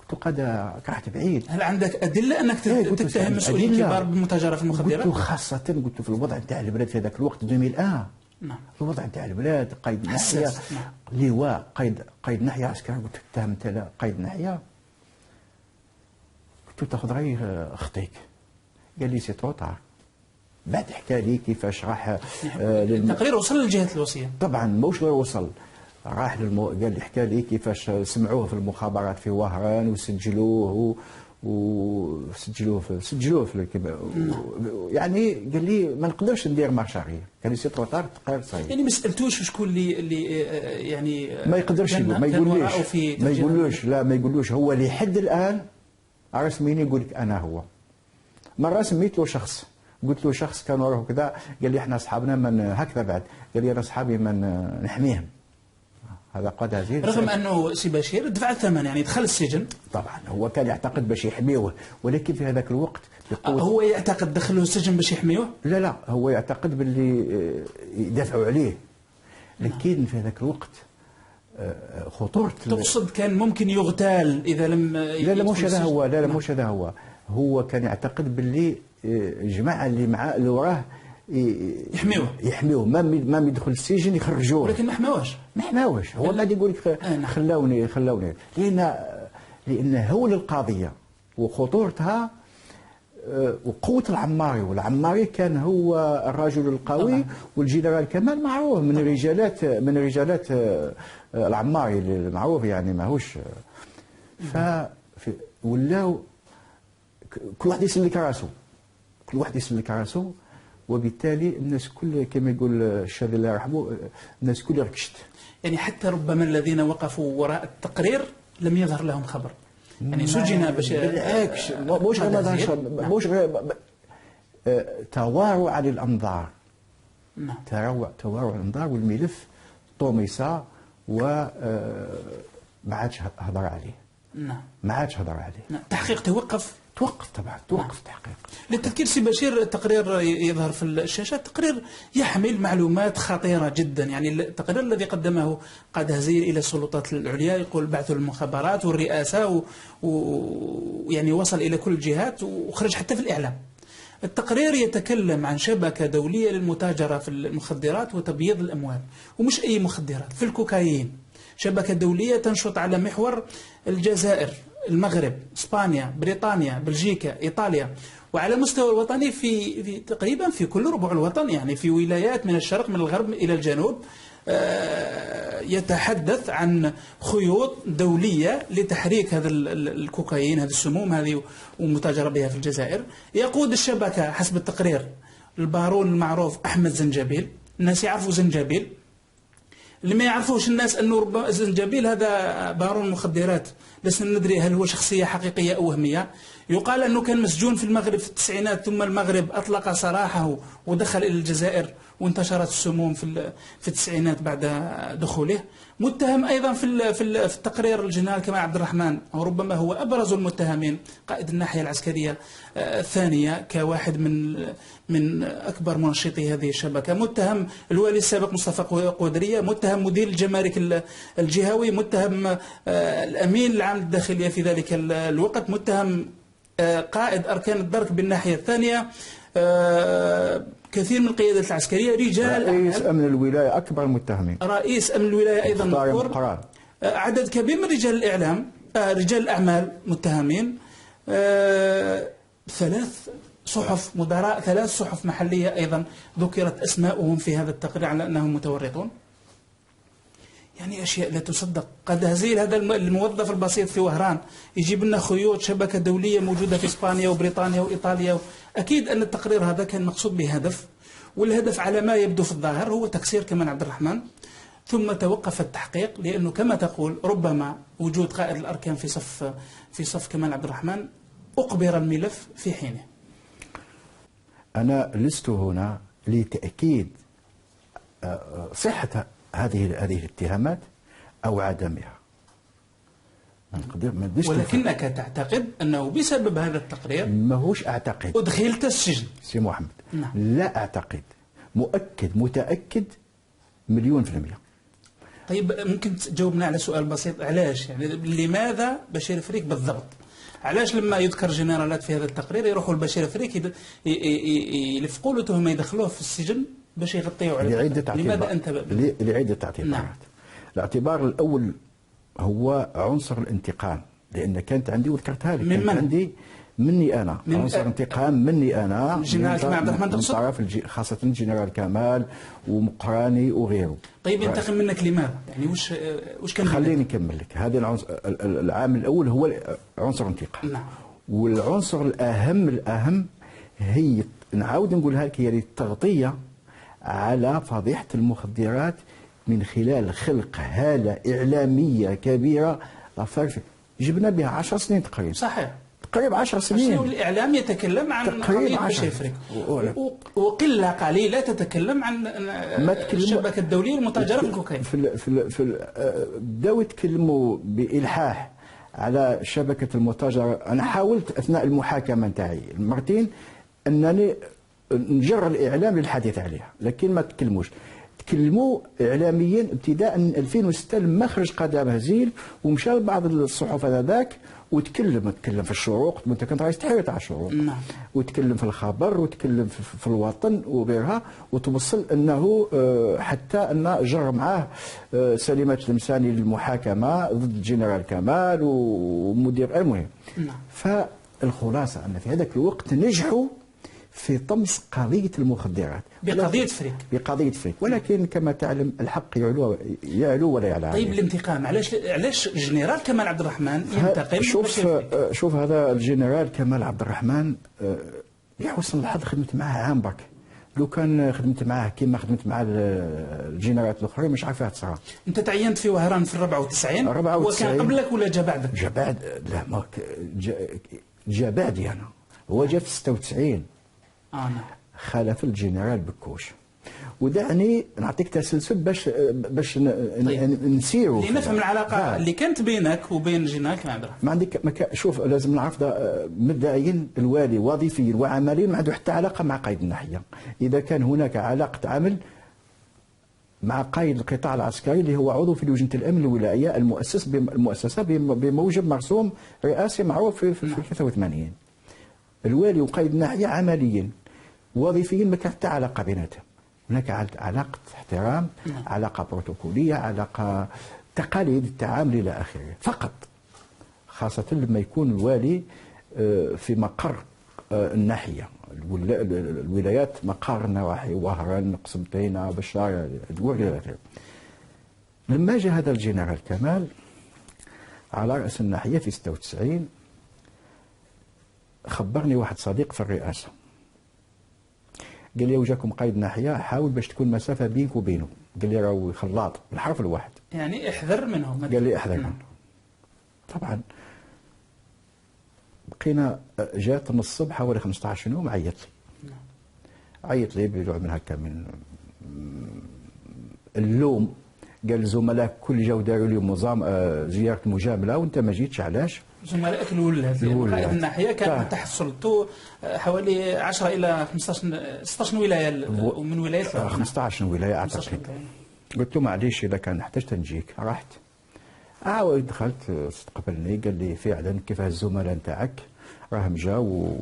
قلت له قاده راك حتى بعيد. هل عندك ادله انك تتهم مسؤولين كبار بالمتاجره في المخدرات؟ قلت له خاصه، قلت له في الوضع نتاع البلاد في هذاك الوقت 2001. نعم. الوضع نتاع البلاد قيد ناحيه، لواء قيد ناحيه عسكري، قلت له تهم انت قيد ناحيه. قلت له تاخذ راي اختيك. قال لي سي تروطار. بعد حكى لي كيفاش راح التقرير وصل للجهه الوصيه. طبعا موش غير وصل، راح قال لي حكى لي كيفاش سمعوه في المخابرات في وهران وسجلوه في يعني قال لي ما نقدرش ندير مارشاريه. قال لي سي تروطار تقرير صحيح. يعني ما سالتوش شكون اللي يعني ما يقدرش ما يقولوش لا ما يقولوش. هو لحد الان رسميا يقول لك انا هو. مره سميت له شخص، قلت له شخص كان وراه كذا، قال لي احنا اصحابنا من هكذا. بعد قال لي انا اصحابي من نحميهم. هذا قاد هزيل، رغم انه سي بشير دفع الثمن، يعني دخل السجن. طبعا هو كان يعتقد باش يحميوه، ولكن في هذاك الوقت هو يعتقد دخلوه السجن باش يحميوه؟ لا هو يعتقد باللي يدافعوا عليه، لكن في هذاك الوقت خطورة. تقصد كان ممكن يغتال اذا لم لا مش هذا هو. لا مش هذا هو. هو كان يعتقد باللي الجماعه اللي معاه اللي وراه يحميوه ما يدخل السجن يخرجوه. ولكن ما حماوش. هو قاعد يقول لك خلوني لان هول القضيه وخطورتها وقوه العماري. والعماري كان هو الرجل القوي، والجنرال كمال معروف من رجالات العماري المعروف، يعني ماهوش. ولاو كل واحد يسلك راسه، وبالتالي الناس كل كما يقول الشاذ الله يرحمه، الناس كل ركشت. يعني حتى ربما الذين وقفوا وراء التقرير لم يظهر لهم خبر، يعني سجن بالعكس. مش غير تواروا عن الانظار. نعم. تواروا عن الانظار، والملف طمس و ما عادش هضر عليه. نعم. ما عادش هضر عليه. نعم. تحقيق توقف طبعا. التحقيق. للتذكير سي بشير، التقرير يظهر في الشاشة، تقرير يحمل معلومات خطيرة جدا. يعني التقرير الذي قدمه قاد هزيل إلى السلطات العليا يقول بعث المخابرات والرئاسة ويعني وصل إلى كل الجهات وخرج حتى في الإعلام. التقرير يتكلم عن شبكة دولية للمتاجرة في المخدرات وتبييض الأموال، ومش أي مخدرات، في الكوكايين. شبكة دولية تنشط على محور الجزائر، المغرب، اسبانيا، بريطانيا، بلجيكا، ايطاليا، وعلى مستوى الوطني في تقريبا في كل ربوع الوطن، يعني في ولايات من الشرق من الغرب الى الجنوب. يتحدث عن خيوط دولية لتحريك هذا الكوكايين، هذه السموم هذه، ومتاجرة بها في الجزائر. يقود الشبكة حسب التقرير البارون المعروف أحمد زنجبيل. الناس يعرفوا زنجبيل، اللي ما يعرفوش الناس أنه ربما زنجبيل هذا بارون مخدرات، لسنا ندري هل هو شخصية حقيقية أو وهمية. يقال أنه كان مسجون في المغرب في التسعينات، ثم المغرب أطلق سراحه ودخل إلى الجزائر، وانتشرت السموم في التسعينات بعد دخوله. متهم أيضا في التقرير الجنرال كمال عبد الرحمن، أو ربما هو أبرز المتهمين، قائد الناحية العسكرية الثانية، كواحد من أكبر منشطي هذه الشبكة. متهم الوالي السابق مصطفى قودرية، متهم مدير الجمارك الجهوي، متهم الأمين العام للداخلية في ذلك الوقت، متهم قائد أركان الدرك بالناحية الثانية، كثير من القيادات العسكرية، رجال رئيس أمن الولاية أكبر المتهمين، رئيس أمن الولاية أيضا مذكور، عدد كبير من رجال الإعلام، رجال الأعمال متهمين، 3 صحف مدراء، 3 صحف محلية أيضا ذكرت أسماؤهم في هذا التقرير على أنهم متورطون. يعني أشياء لا تصدق. قد هزيل هذا الموظف البسيط في وهران يجيب لنا خيوط شبكة دولية موجودة في إسبانيا وبريطانيا وإيطاليا. أكيد أن التقرير هذا كان مقصود بهدف، والهدف على ما يبدو في الظاهر هو تكسير كمال عبد الرحمن. ثم توقف التحقيق، لأنه كما تقول ربما وجود قائد الأركان في صف كمال عبد الرحمن أقبر الملف في حينه. أنا لست هنا لتأكيد صحة هذه الاتهامات أو عدمها. ما نقدرش ولكنك تعتقد أنه بسبب هذا التقرير ماهوش أعتقد أدخلت السجن. سي محمد. نعم. لا أعتقد، متأكد مليون في المية. طيب ممكن تجاوبنا على سؤال بسيط، علاش يعني لماذا بشير فريك بالضبط؟ علاش لما يذكر جنرالات في هذا التقرير يروحوا لبشير فريك يلفقوا له تهمه يدخلوه في السجن باش يغطيوا على لماذا انت لعدة اعتبارات. نعم. الاعتبار الأول هو عنصر الانتقام، لأن كانت عندي وذكرتها لك، كانت عندي مني أنا عنصر انتقام مني أنا الجنرال كمال عبد الرحمن من طرف خاصة الجنرال كمال ومقراني وغيره. طيب ينتقم منك لماذا؟ يعني وش كان؟ خليني نكمل لك. هذا العنصر العامل الأول هو عنصر الانتقام. نعم. والعنصر الأهم هي نعاود نقولها لك، هي التغطية على فضيحة المخدرات من خلال خلق هالة إعلامية كبيرة. جبنا بها 10 سنين تقريبا. صحيح. تقريبا 10 سنين. الإعلام يتكلم عن قضية بشير فريك، وقلة قليلة تتكلم عن الشبكة الدولية المتاجرة في الكوكايين. بداوا يتكلموا بإلحاح على شبكة المتاجرة. أنا حاولت أثناء المحاكمة نتاعي مرتين أنني نجر الإعلام للحديث عليها، لكن ما تكلموا إعلاميا ابتداء من 2006 لما خرج قدام هزيل ومشى لبعض الصحف هذاك وتكلم في الشروق، انت كنت رئيس تحرير تاع الشروق. نعم. وتكلم في الخبر وتكلم في الوطن وغيرها، وتوصل انه حتى ان جر معاه سليمة المساني للمحاكمه ضد الجنرال كمال ومدير المهم. نعم. فالخلاصه ان في هذاك الوقت نجحوا في طمس قضية المخدرات بقضية فريك. ولكن كما تعلم الحق يعلو ولا يعلى. طيب الانتقام، علاش الجنرال كمال عبد الرحمن ينتقم؟ شوف هذا الجنرال كمال عبد الرحمن يحسن الحظ خدمت معاه عام برك. لو كان خدمت معاه كما خدمت مع الجنرالات الاخرين مش عارف تصرى. انت تعينت في وهران في 94. هو كان قبلك ولا جا بعدك؟ جا بعد. لا ما جا بعدي انا. هو جا في 96. نعم. خالف الجنرال بكوش. ودعني نعطيك تسلسل باش نسيروا لنفهم العلاقه اللي كانت بينك وبين الجنرال كمال عبد الرحمن. ما عندك شوف لازم نعرف مبدئيا الوالي وظيفيا وعمليا ما عنده حتى علاقه مع قائد الناحيه. اذا كان هناك علاقه عمل مع قائد القطاع العسكري اللي هو عضو في لجنه الامن الولائيه المؤسسه بموجب مرسوم رئاسي معروف في 83. الوالي وقائد الناحيه عمليا وظيفيا ما كان حتى علاقه بيناتهم. هناك علاقه احترام، علاقه بروتوكوليه، علاقه تقاليد التعامل الى اخره فقط. خاصه لما يكون الوالي في مقر الناحيه الولايات، مقر النواحي وهران، قسنطينه، بشار، الى اخره. لما جاء هذا الجنرال كمال على راس الناحيه في 96 خبرني واحد صديق في الرئاسه، قال لي وجاكم قائد ناحيه حاول باش تكون مسافه بينك وبينه. قال لي راهو خلاط بالحرف الواحد، يعني احذر منهم. قال لي احذر منه. طبعا بقينا جات من الصبح حوالي 15 يوم عيط لي بنوع من هكا من اللوم. قال الزملاء كل جاو داروا لي زياره مجامله وانت ما جيتش، علاش؟ زملائك الولاد قائد الناحيه كان تحصلتوا حوالي 10 الى 16 ولايه ومن ولايات 15 ولايه اعتقد. قلت له معليش اذا كان احتجت نجيك. رحت دخلت استقبلني قال لي فعلا كيف الزملاء نتاعك راهم جاوا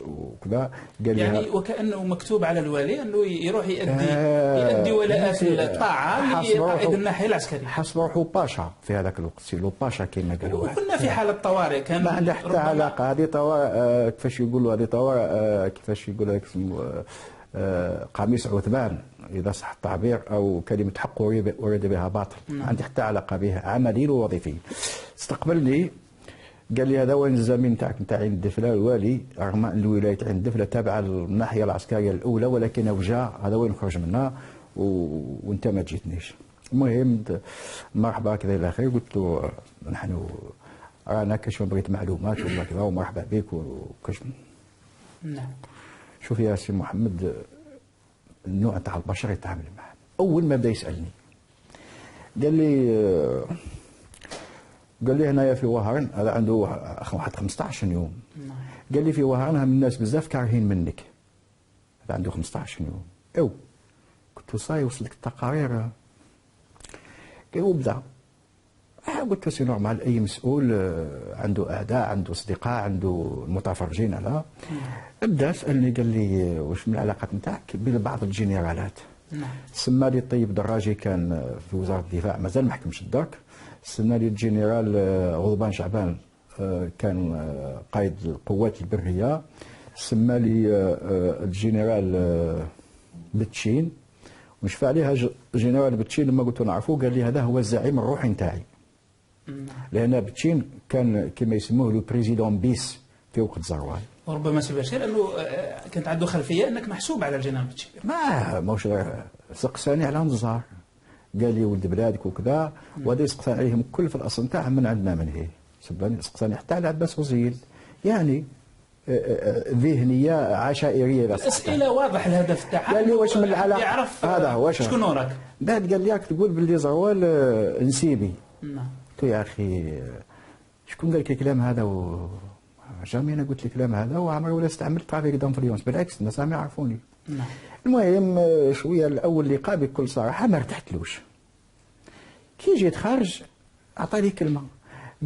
وكذا. قال لي يعني وكانه مكتوب على الوالي انه يروح يؤدي ولاءات الطاعه لقائد الناحيه العسكريه. حسب روحه باشا في هذاك الوقت، سيلو باشا كما قالوا. وكنا في حاله طوارئ، كان ما عندها حتى علاقه. هذه طوارئ كيفاش يقولوا، هذه طوارئ كيفاش يقول لك قميص عثمان اذا صح التعبير، او كلمه حق ورد بها باطل. ما عندي حتى علاقه بها عمليا ووظيفيا. استقبلني قال لي هذا وين الزميل نتاعك نتاع عين الدفله الوالي، رغم ان الولايه عين الدفله تابعه للناحيه العسكريه الاولى، ولكن وجا هذا وين نخرج منها وانت ما جيتنيش. المهم مرحبا كذا الى اخره. قلت له نحن رانا كاش بغيت معلومات ولا كذا ومرحبا بك وكاش. نعم. شوف يا سي محمد، النوع تاع البشر يتعامل معاه. اول ما بدا يسالني قال لي قال لي هنايا في وهران، هذا عنده واحد 15 يوم. قال لي في وهران هم الناس بزاف كارهين منك. هذا عنده 15 يوم. او قلت له صاي وصلت التقارير؟ قال وبدا. قلت له سي نورمال، اي مسؤول عنده اعداء، عنده اصدقاء، عنده متفرجين على. بدا سالني قال لي واش من العلاقات نتاعك ببعض الجنرالات؟ سما لي طيب دراجي كان في وزاره الدفاع مازال ما حكمش الدرك. سما لي الجنرال غضبان شعبان كان قائد القوات البريه. سما لي الجنرال بتشين، ونشفع عليها جنرال بتشين لما قلت له نعرفوه قال لي هذا هو الزعيم الروحي نتاعي. لان بتشين كان كما يسموه لو بريزيدون بيس في وقت زروال. وربما سي بشير انه كانت عنده خلفيه انك محسوب على الجنرال بتشين. ماهوش سقساني على نزار، قال لي ولد بلادك وكذا، وهذا يسقسان عليهم الكل في الاصل نتاعهم من عندنا من هي. سباني سقساني حتى على عباس وزيل، يعني ذهنيه عشائريه. الاسئله واضح الهدف تاعها. قال لي واش من العلاقه؟ يعرف هذا هو شكون وراك. بعد قال لي راك تقول باللي زروال نسيبي. نعم. قلت له يا اخي شكون قال لك الكلام هذا؟ جامي انا قلت الكلام هذا وعمري ولا استعملت ترافيك دانفلونس، بالعكس الناس راهم يعرفوني. نعم. المهم شويه الاول لقاء بكل صراحه ما ارتحتلوش. كي جيت خارج اعطاني كلمه،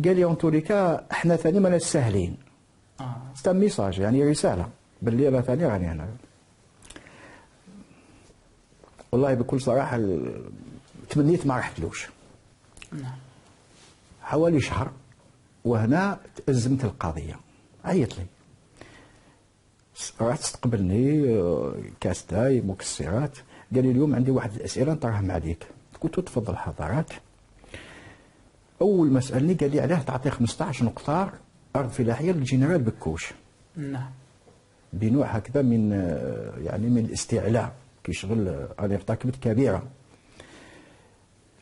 قال لي اون توليكا احنا ثاني ما ساهلين. ستا ميساج يعني رساله باللي انا ثاني راني هنا. والله بكل صراحه تمنيت ما رحتلوش. نعم. حوالي شهر وهنا تأزمت القضيه، عيط لي، راح تستقبلني كاس تاي مكسرات، قال لي اليوم عندي واحد الاسئله نطرحهم عليك. قلت له تفضل حضرات. اول ما سالني قال لي علاه تعطي 15 نقطار ارض فلاحيه للجنرال بكوش. نعم. بنوع هكذا من يعني من الاستعلاء، كيشغل راني ارتكبت كبيره.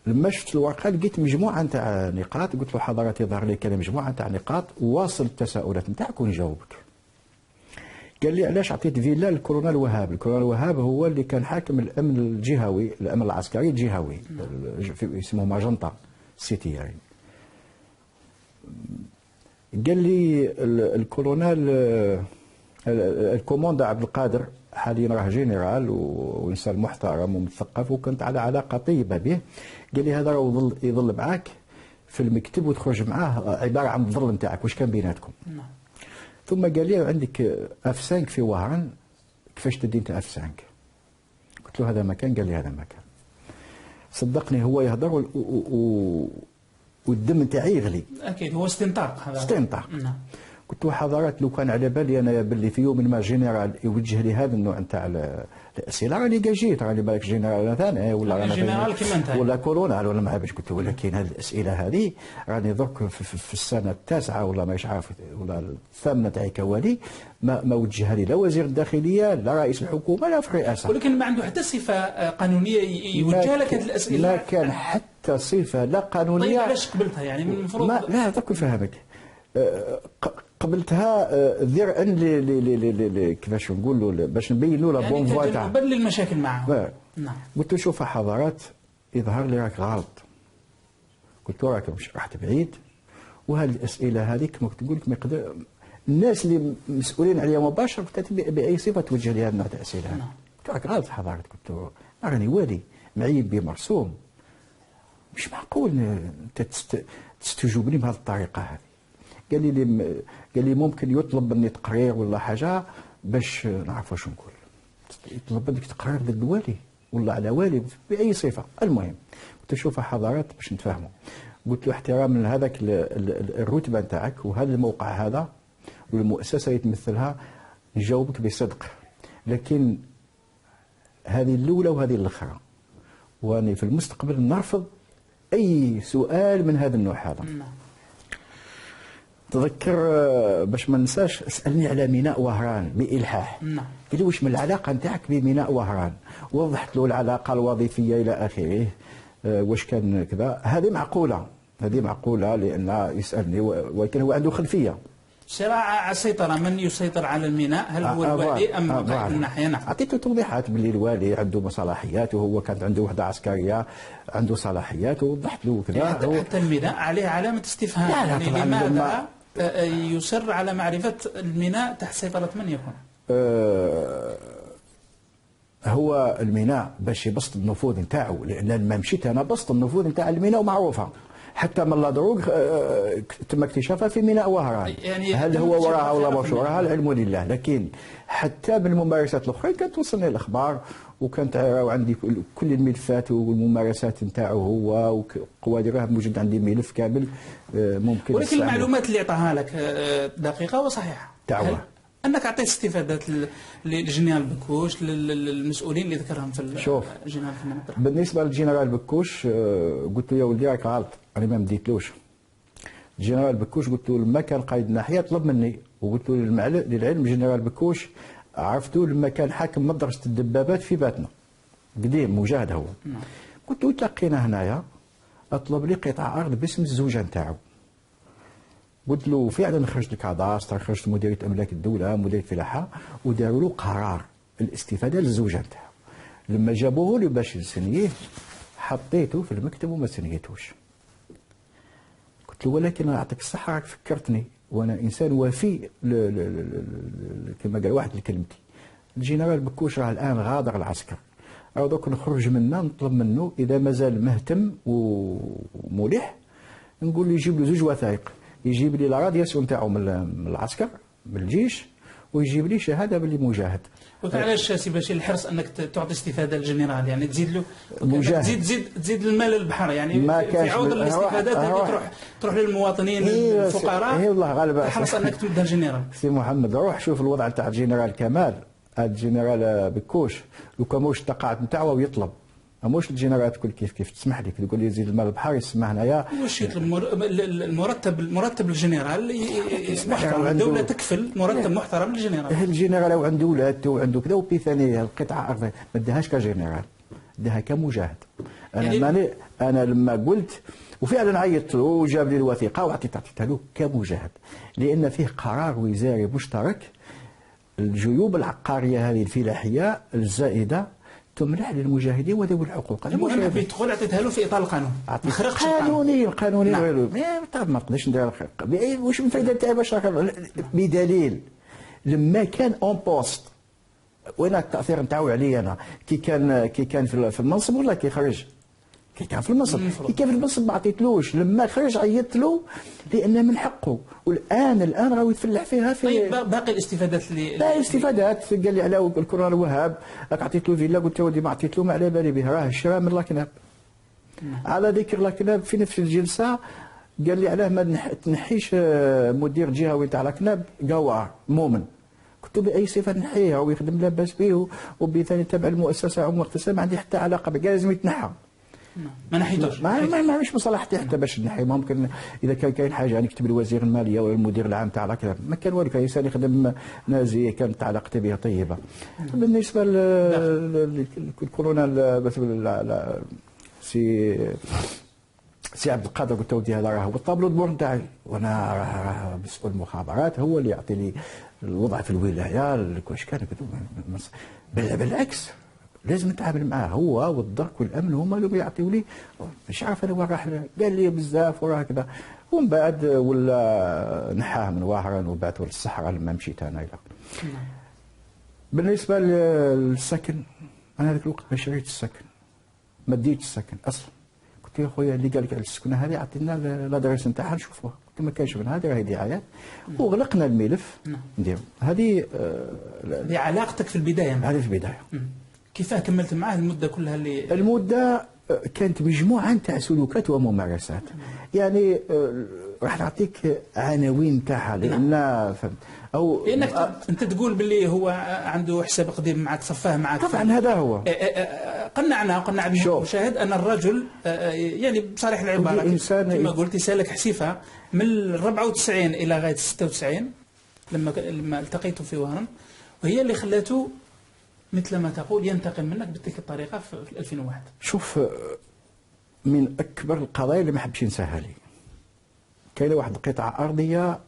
لما شفت الورقه لقيت مجموعه نتاع نقاط، قلت له حضرتك يظهر لي كان مجموعه نتاع نقاط، واصل التساؤلات نتاعك ونجاوبك. قال لي علاش عطيت فيلا للكولونيل وهاب؟ الكولونيل وهاب هو اللي كان حاكم الامن الجهوي، الامن العسكري الجهوي، اسمه ماجنطا سيتي يعني. قال لي الكولونيل الكوموندا عبد القادر حاليا راه جنرال وانسان محترم ومثقف وكنت على علاقه طيبه به. قال لي هذا راه يظل معاك في المكتب وتخرج معاه عباره عن الظل نتاعك، واش كان بيناتكم؟ ثم قال لي عندك اف 5 في وهران، كيفاش تدي انت اف 5؟ قلت له هذا مكان، قال لي هذا مكان. صدقني هو يهضر والدم نتاعي يغلي. اكيد هو استنطاق هذا. استنطاق. نعم. قلت له حضرات لو كان على بالي انا باللي في يوم ما جنرال يوجه لي هذا النوع نتاع الاسئله راني جيت، راني بالك جنرال ثاني ولا انا جنرال كيما انت ولا كولونيل ولا ما باش. قلت له ولكن هذه الاسئله هذه راني درك في السنه التاسعه ولا مانيش عارف ولا الثامنه تاعي كوالي ما وجهها لي لا وزير الداخليه لا رئيس الحكومه لا في الرئاسه. ولكن ما عنده حتى صفه قانونيه يوجه لك هذه الاسئله. ما كان حتى صفه لا قانونيه. طيب علاش قبلتها يعني من المفروض؟ لا درك نفهمك. قبلتها ذرعا كيفاش نقولوا باش نبينوا لا بون فوا تاعها. قبل المشاكل معهم. نعم. قلت له شوف حضرات يظهر لي راك غلط. قلت له راك رحت بعيد، وهذه الاسئله هذه كما تقول لك ما يقدر الناس اللي مسؤولين عليها مباشره قلت باي صفه توجه لي هذا النوع تاع الاسئله. قلت له راك غلط حضرتك. قلت له راني والي معيب بمرسوم، مش معقول انت تستجوبني بهذه الطريقه هذه. قال لي ممكن يطلب مني تقرير ولا حاجه باش نعرف واش نقول. يطلب منك تقرير ضد الوالي ولا على والي باي صفه. المهم قلت له شوف حضرات باش نتفاهموا، قلت له احتراما لهذاك الرتبه نتاعك وهذا الموقع هذا والمؤسسه اللي تمثلها نجاوبك بصدق، لكن هذه الاولى وهذه الاخرى، واني في المستقبل نرفض اي سؤال من هذا النوع هذا. تذكر باش ما ننساش سالني على ميناء وهران بإلحاح. نعم. قال لي واش من العلاقه نتاعك بميناء وهران؟ وضحت له العلاقه الوظيفيه الى اخره، واش كان كذا. هذه معقوله لان يسالني ولكن هو عنده خلفيه صراع على السيطرة، من يسيطر على الميناء؟ هل هو الوالي أم غير الناحية؟ نعم. أعطيته توضيحات باللي الوالي عنده صلاحيات، وهو كانت عنده وحدة عسكرية عنده صلاحيات، ووضحت له كذا. يعني حتى الميناء عليه علامة استفهام. لا يعني طبعا لماذا يصر على معرفة الميناء تحت سيطرة من يكون؟ هو الميناء باش يبسط النفوذ نتاعو، لان لما مشيت انا بسط النفوذ نتاع الميناء ومعروفه حتى من لا دروغ تم اكتشافها في ميناء وهران. يعني هل هو وراها ولا مش وراها العلم لله، لكن حتى بالممارسات الاخرى كانت توصلني الاخبار، وكانت عندي كل الملفات والممارسات نتاعو هو وقوادره موجود عندي ملف كامل ممكن. ولكن المعلومات اللي عطاها لك دقيقه وصحيحه. دعوه انك اعطيت استفادات للجنرال بكوش، للمسؤولين اللي ذكرهم في الجنرال محمد. بالنسبه للجنرال بكوش قلت له يا ولدي راك غلط، انا ما مديتلوش. الجنرال بكوش قلت له لما كان قائد الناحيه طلب مني، وقلت له للعلم الجنرال بكوش عرفته لما كان حاكم مدرسه الدبابات في باتنا قديم مجاهد هو. قلت له تلقينا هنايا اطلب لي قطعه ارض باسم الزوجه نتاعو. قلت له فعلا خرجت الكاداستر، خرجت مديريه املاك الدوله، مديريه الفلاحه، وداروا له قرار الاستفاده للزوجه نتاعو. لما جابوه لي باش نسنيه حطيته في المكتب وما سنيتوش. قلت له ولكن اعطيك الصحه راك فكرتني، وانا انسان وفي كما قال واحد لكلمتي. الجنرال بكوش راه الان غادر العسكر، او دوك نخرج منه نطلب منه اذا مازال مهتم وملح نقول له يجيب له زوج وثائق، يجيب لي لا رادياسيون نتاعو من العسكر من الجيش، ويجيب لي شهاده باللي مجاهد. وعلاش سي بشير الحرص انك تعطي استفاده للجنرال؟ يعني تزيد له مجاهد، تزيد المال للبحر، يعني في عوض الاستفادات هذه تروح للمواطنين الفقراء. اي والله غالبا تحرص انك تمدها الجنرال. سي محمد روح شوف الوضع تاع الجنرال كمال، الجنرال بكوش لو كان موش التقاعد نتاعو ويطلب، ماهوش الجنرال تقول كيف تسمح لك تقول لي زيد المال البحر يسمح هنايا. واش يطلب المرتب الجنرال يسمح له الدوله تكفل مرتب محترم للجنرال. الجنرال وعنده ولادته وعنده كذا، وفي ثاني القطعه ارض ما داهاش كجنرال، داها كمجاهد. انا يعني انا لما قلت وفعلا عيطت له وجاب لي الوثيقه وعطيتها له كمجاهد، لان فيه قرار وزاري مشترك الجيوب العقاريه هذه الفلاحيه الزائده تمنح للمجاهدين وذوي الحقوق. المهم في تدخل عطيتها له في اطار القانون، ما خرقش قانوني غير ما نقدرش ندير واش من فايده تاعي باش بدليل لما كان اون بوست. وين التاثير نتاعو عليا انا كي كان في المنصب ولا كي خرج؟ كي كان في المنصب، كي كان في المنصب ما عطيتلوش، لما خرج عيطت له لان من حقه، والان راهو يتفلح فيها. في طيب باقي الاستفادات اللي باقي الاستفادات قال لي على الكورنال وهاب راك عطيت له فيلا، قلت له ودي ما عطيت له ما على بالي به، راه شرا من لاكناب. على ذكر لاكناب في نفس الجلسه قال لي علاه ما تنحيش مدير جهوي تاع لاكناب قوار مؤمن. قلت له باي صفه نحيه، هو يخدم لاباس به وبثاني تبع المؤسسه عمر اقتسام ما عندي حتى علاقه به، قال لازم يتنحى. ما نحيتوش، ما مش مصلحتي حتى باش نحي. ممكن اذا كان كاين حاجه نكتب لوزير الماليه ولا المدير العام تاع الكلام، ما كان والو، كان انسان يخدم نازي كانت علاقتي به طيبه. بالنسبه للكورونا سي عبد القادر قلت له ودي هذا راه هو الطابلو دبور نتاعي، وانا راه مسؤول المخابرات هو اللي يعطي لي الوضع في الولايه واش كان. بالعكس لازم نتعامل معاه، هو والدرك والامن هما اللي يعطيوا لي. مش عارف انا وين راح، قال لي بزاف وراه كذا، ومن بعد ولا نحاه من واهرا وبعثوا للصحراء لما مشيت انا الى. بالنسبه للسكن، انا ذاك الوقت ما شريت السكن، ما ديتش السكن اصلا. قلت يا خويا اللي قال لك على السكنه هذه عطينا الادريس نتاعها نشوفوها، قلت ما كانش من هذه راهي دعايات، وغلقنا الملف ندير هذه. علاقتك في البدايه هذه في البدايه. كيفاه كملت معاه المده كلها المده كانت مجموعه نتاع سلوكات وممارسات. يعني راح نعطيك عناوين تاعها لان فهمت او لانك انت تقول باللي هو عنده حساب قديم معك، صفاه معك. طبعا هذا هو. قنع المشاهد ان الرجل يعني بصريح العباره كما قلت يسالك حسيفه من 94 الى غايه 96 لما التقيته في وهران، وهي اللي خلاته مثل ما تقول ينتقم منك بتلك الطريقه في 2001. شوف، من اكبر القضايا اللي ما حبش ينساها لي كاينه واحد القطعه ارضيه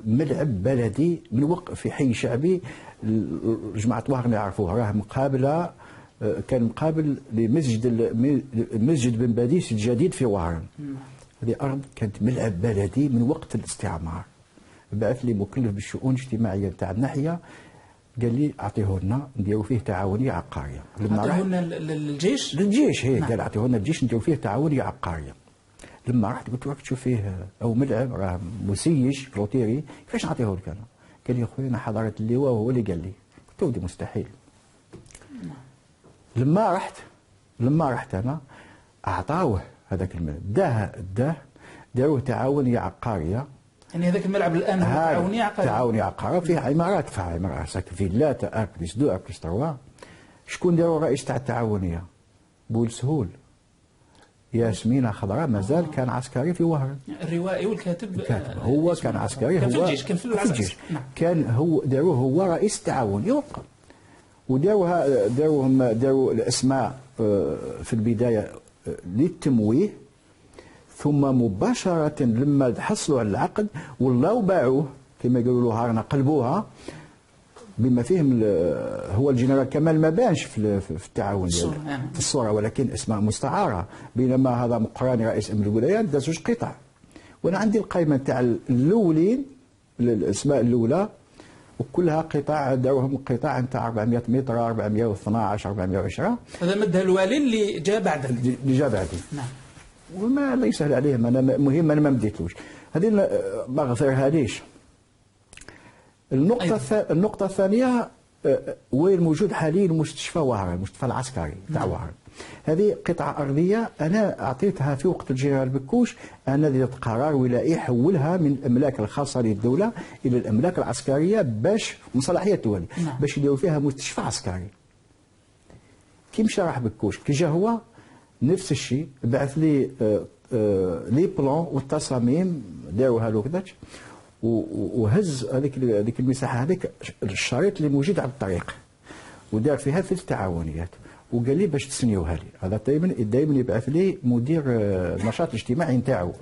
ملعب بلدي من وقت في حي شعبي. جماعة وهران يعرفوه، راه مقابلة، كان مقابل لمسجد بن باديس الجديد في وهران. هذه أرض كانت ملعب بلدي من وقت الاستعمار. بعث لي مكلف بالشؤون الاجتماعية تاع الناحية، قال لي اعطيه لنا نديروا فيه تعاونيه عقاريه. اعطيه لنا للجيش؟ للجيش هي. نعم. قال اعطيه لنا الجيش نديروا فيه تعاونيه عقاريه. لما رحت قلت له راك تشوف فيه او ملعب راه مسيج كلوتيري، كيفاش نعطيه لك انا؟ قال لي خويا انا حضرت اللواء وهو اللي قال لي. قلت له ودي مستحيل. لما رحت انا اعطاوه هذاك الملعب، داه داروه تعاونيه عقاريه. يعني هذاك الملعب الان تعاونيه عقاريه؟ تعاونيه عقاريه فيه عمارات، ساكن فيلات ار بلس 2 ار بلس 3. شكون داروا الرئيس تاع التعاونيه؟ بولسهول ياسمين خضراء، مازال كان عسكري في وهران. الروائي والكاتب هو كان عسكري، كان في الجيش، كان في الجيش. كان هو داروه هو رئيس التعاون يوقع. داروا الاسماء في البدايه للتمويه، ثم مباشره لما حصلوا على العقد ولاو باعوه كما يقولوا له هارنا قلبوها، بما فيهم هو الجنرال كمال ما بانش في التعاون ديالو في الصوره، ولكن اسماء مستعاره. بينما هذا مقراني رئيس امن الولايات دا زوج قطع، وانا عندي القائمه تاع الاولين الاسماء الاولى وكلها قطاع، داروهم قطاع نتاع 400 متر 412 410. هذا مدها الوالي اللي جاء بعدك؟ اللي جاء بعدي. نعم. وما لا يسهل عليهم، انا مهم انا ما مديتلوش هذه ما غفرها ليش. النقطة الثانية وين موجود حاليا مستشفى وهران، المستشفى العسكري تاع وهران. هذه قطعة أرضية أنا أعطيتها في وقت الجنرال بكوش، أنا درت قرار ولائي حولها من الأملاك الخاصة للدولة إلى الأملاك العسكرية باش من صلاحية الدولة باش يديروا فيها مستشفى عسكري. كي مشى راح بكوش كي جا هو نفس الشيء، بعث لي لي بلون والتصاميم داروها له كذاك، وهز هذيك المساحه هذيك الشريط اللي موجود على الطريق ودار فيها 3 تعاونيات، وقال لي باش تسنيوها لي. هذا دائما يبعث لي مدير النشاط الاجتماعي نتاعو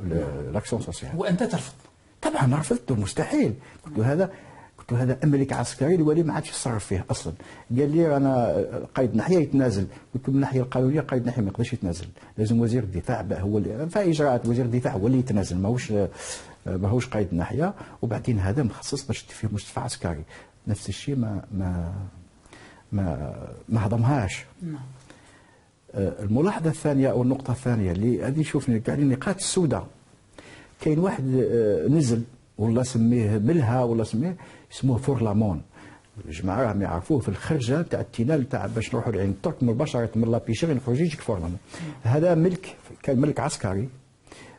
لاكسيون سوسيال. وانت ترفض؟ طبعا رفضته مستحيل. قلت له هذا املك عسكري الولي ما عادش يتصرف فيه اصلا. قال لي انا قائد ناحيه يتنازل. قلت له من الناحيه القانونيه قائد ناحيه ما يقدرش يتنازل، لازم وزير الدفاع هو اللي فاجراءات وزير الدفاع هو اللي يتنازل، ماهوش قائد الناحيه. وبعدين هذا مخصص باش فيه مستشفى عسكري. نفس الشيء ما هضمهاش. الملاحظه الثانيه او النقطه الثانيه اللي هذه نشوف كاع النقاط السوداء. كاين واحد نزل والله سميه ملها ولا سميه اسمه فورلامون، الجماعه راهم يعرفوه في الخرجه تاع التينال تاع باش نروحوا لعين الترك مباشره من لابيشير نخرج يجيك فورلامون. هذا كان ملك عسكري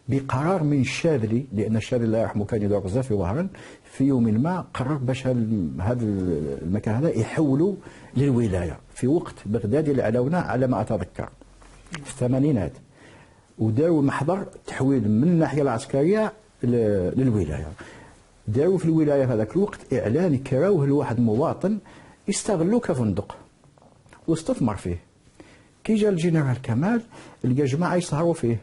بقرار من الشاذلي، لان الشاذلي الله يرحمه كان يدور بزاف في وهران. في يوم ما قرر باش هذا المكان هذا يحولوا للولايه في وقت بغدادي العلونة على ما اتذكر في الثمانينات، وداروا محضر تحويل من الناحيه العسكريه للولايه. داروا في الولايه في هذاك الوقت اعلان كراوه لواحد مواطن يستغلوا كفندق واستثمر فيه. كي جا الجنرال كمال لقى جماعه يسهروا فيه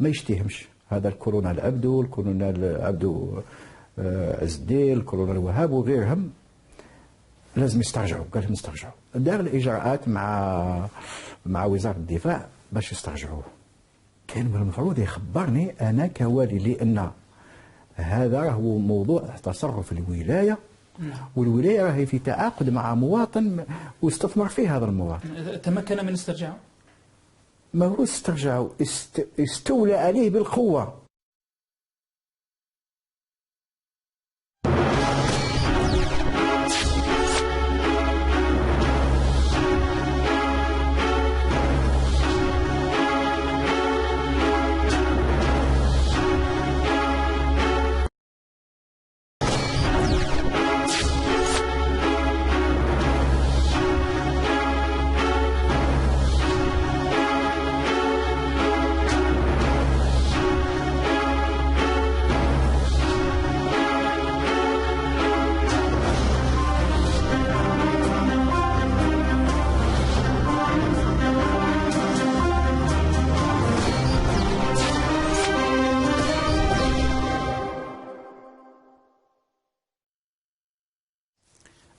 ما يشتيهمش، هذا الكولونيل عبدو، الكولونيل عبدو عز الدين، الكولونيل وهاب وغيرهم، لازم يسترجعوا. قال لهم استرجعوا. دار الاجراءات مع وزاره الدفاع باش يسترجعوه. كان من المفروض يخبرني انا كوالي، لان هذا راهو موضوع تصرف الولايه، والولايه راهي في تعاقد مع مواطن واستثمر فيه هذا المواطن. تمكن من استرجاعه؟ ما هو استرجعه، استولى عليه بالقوه.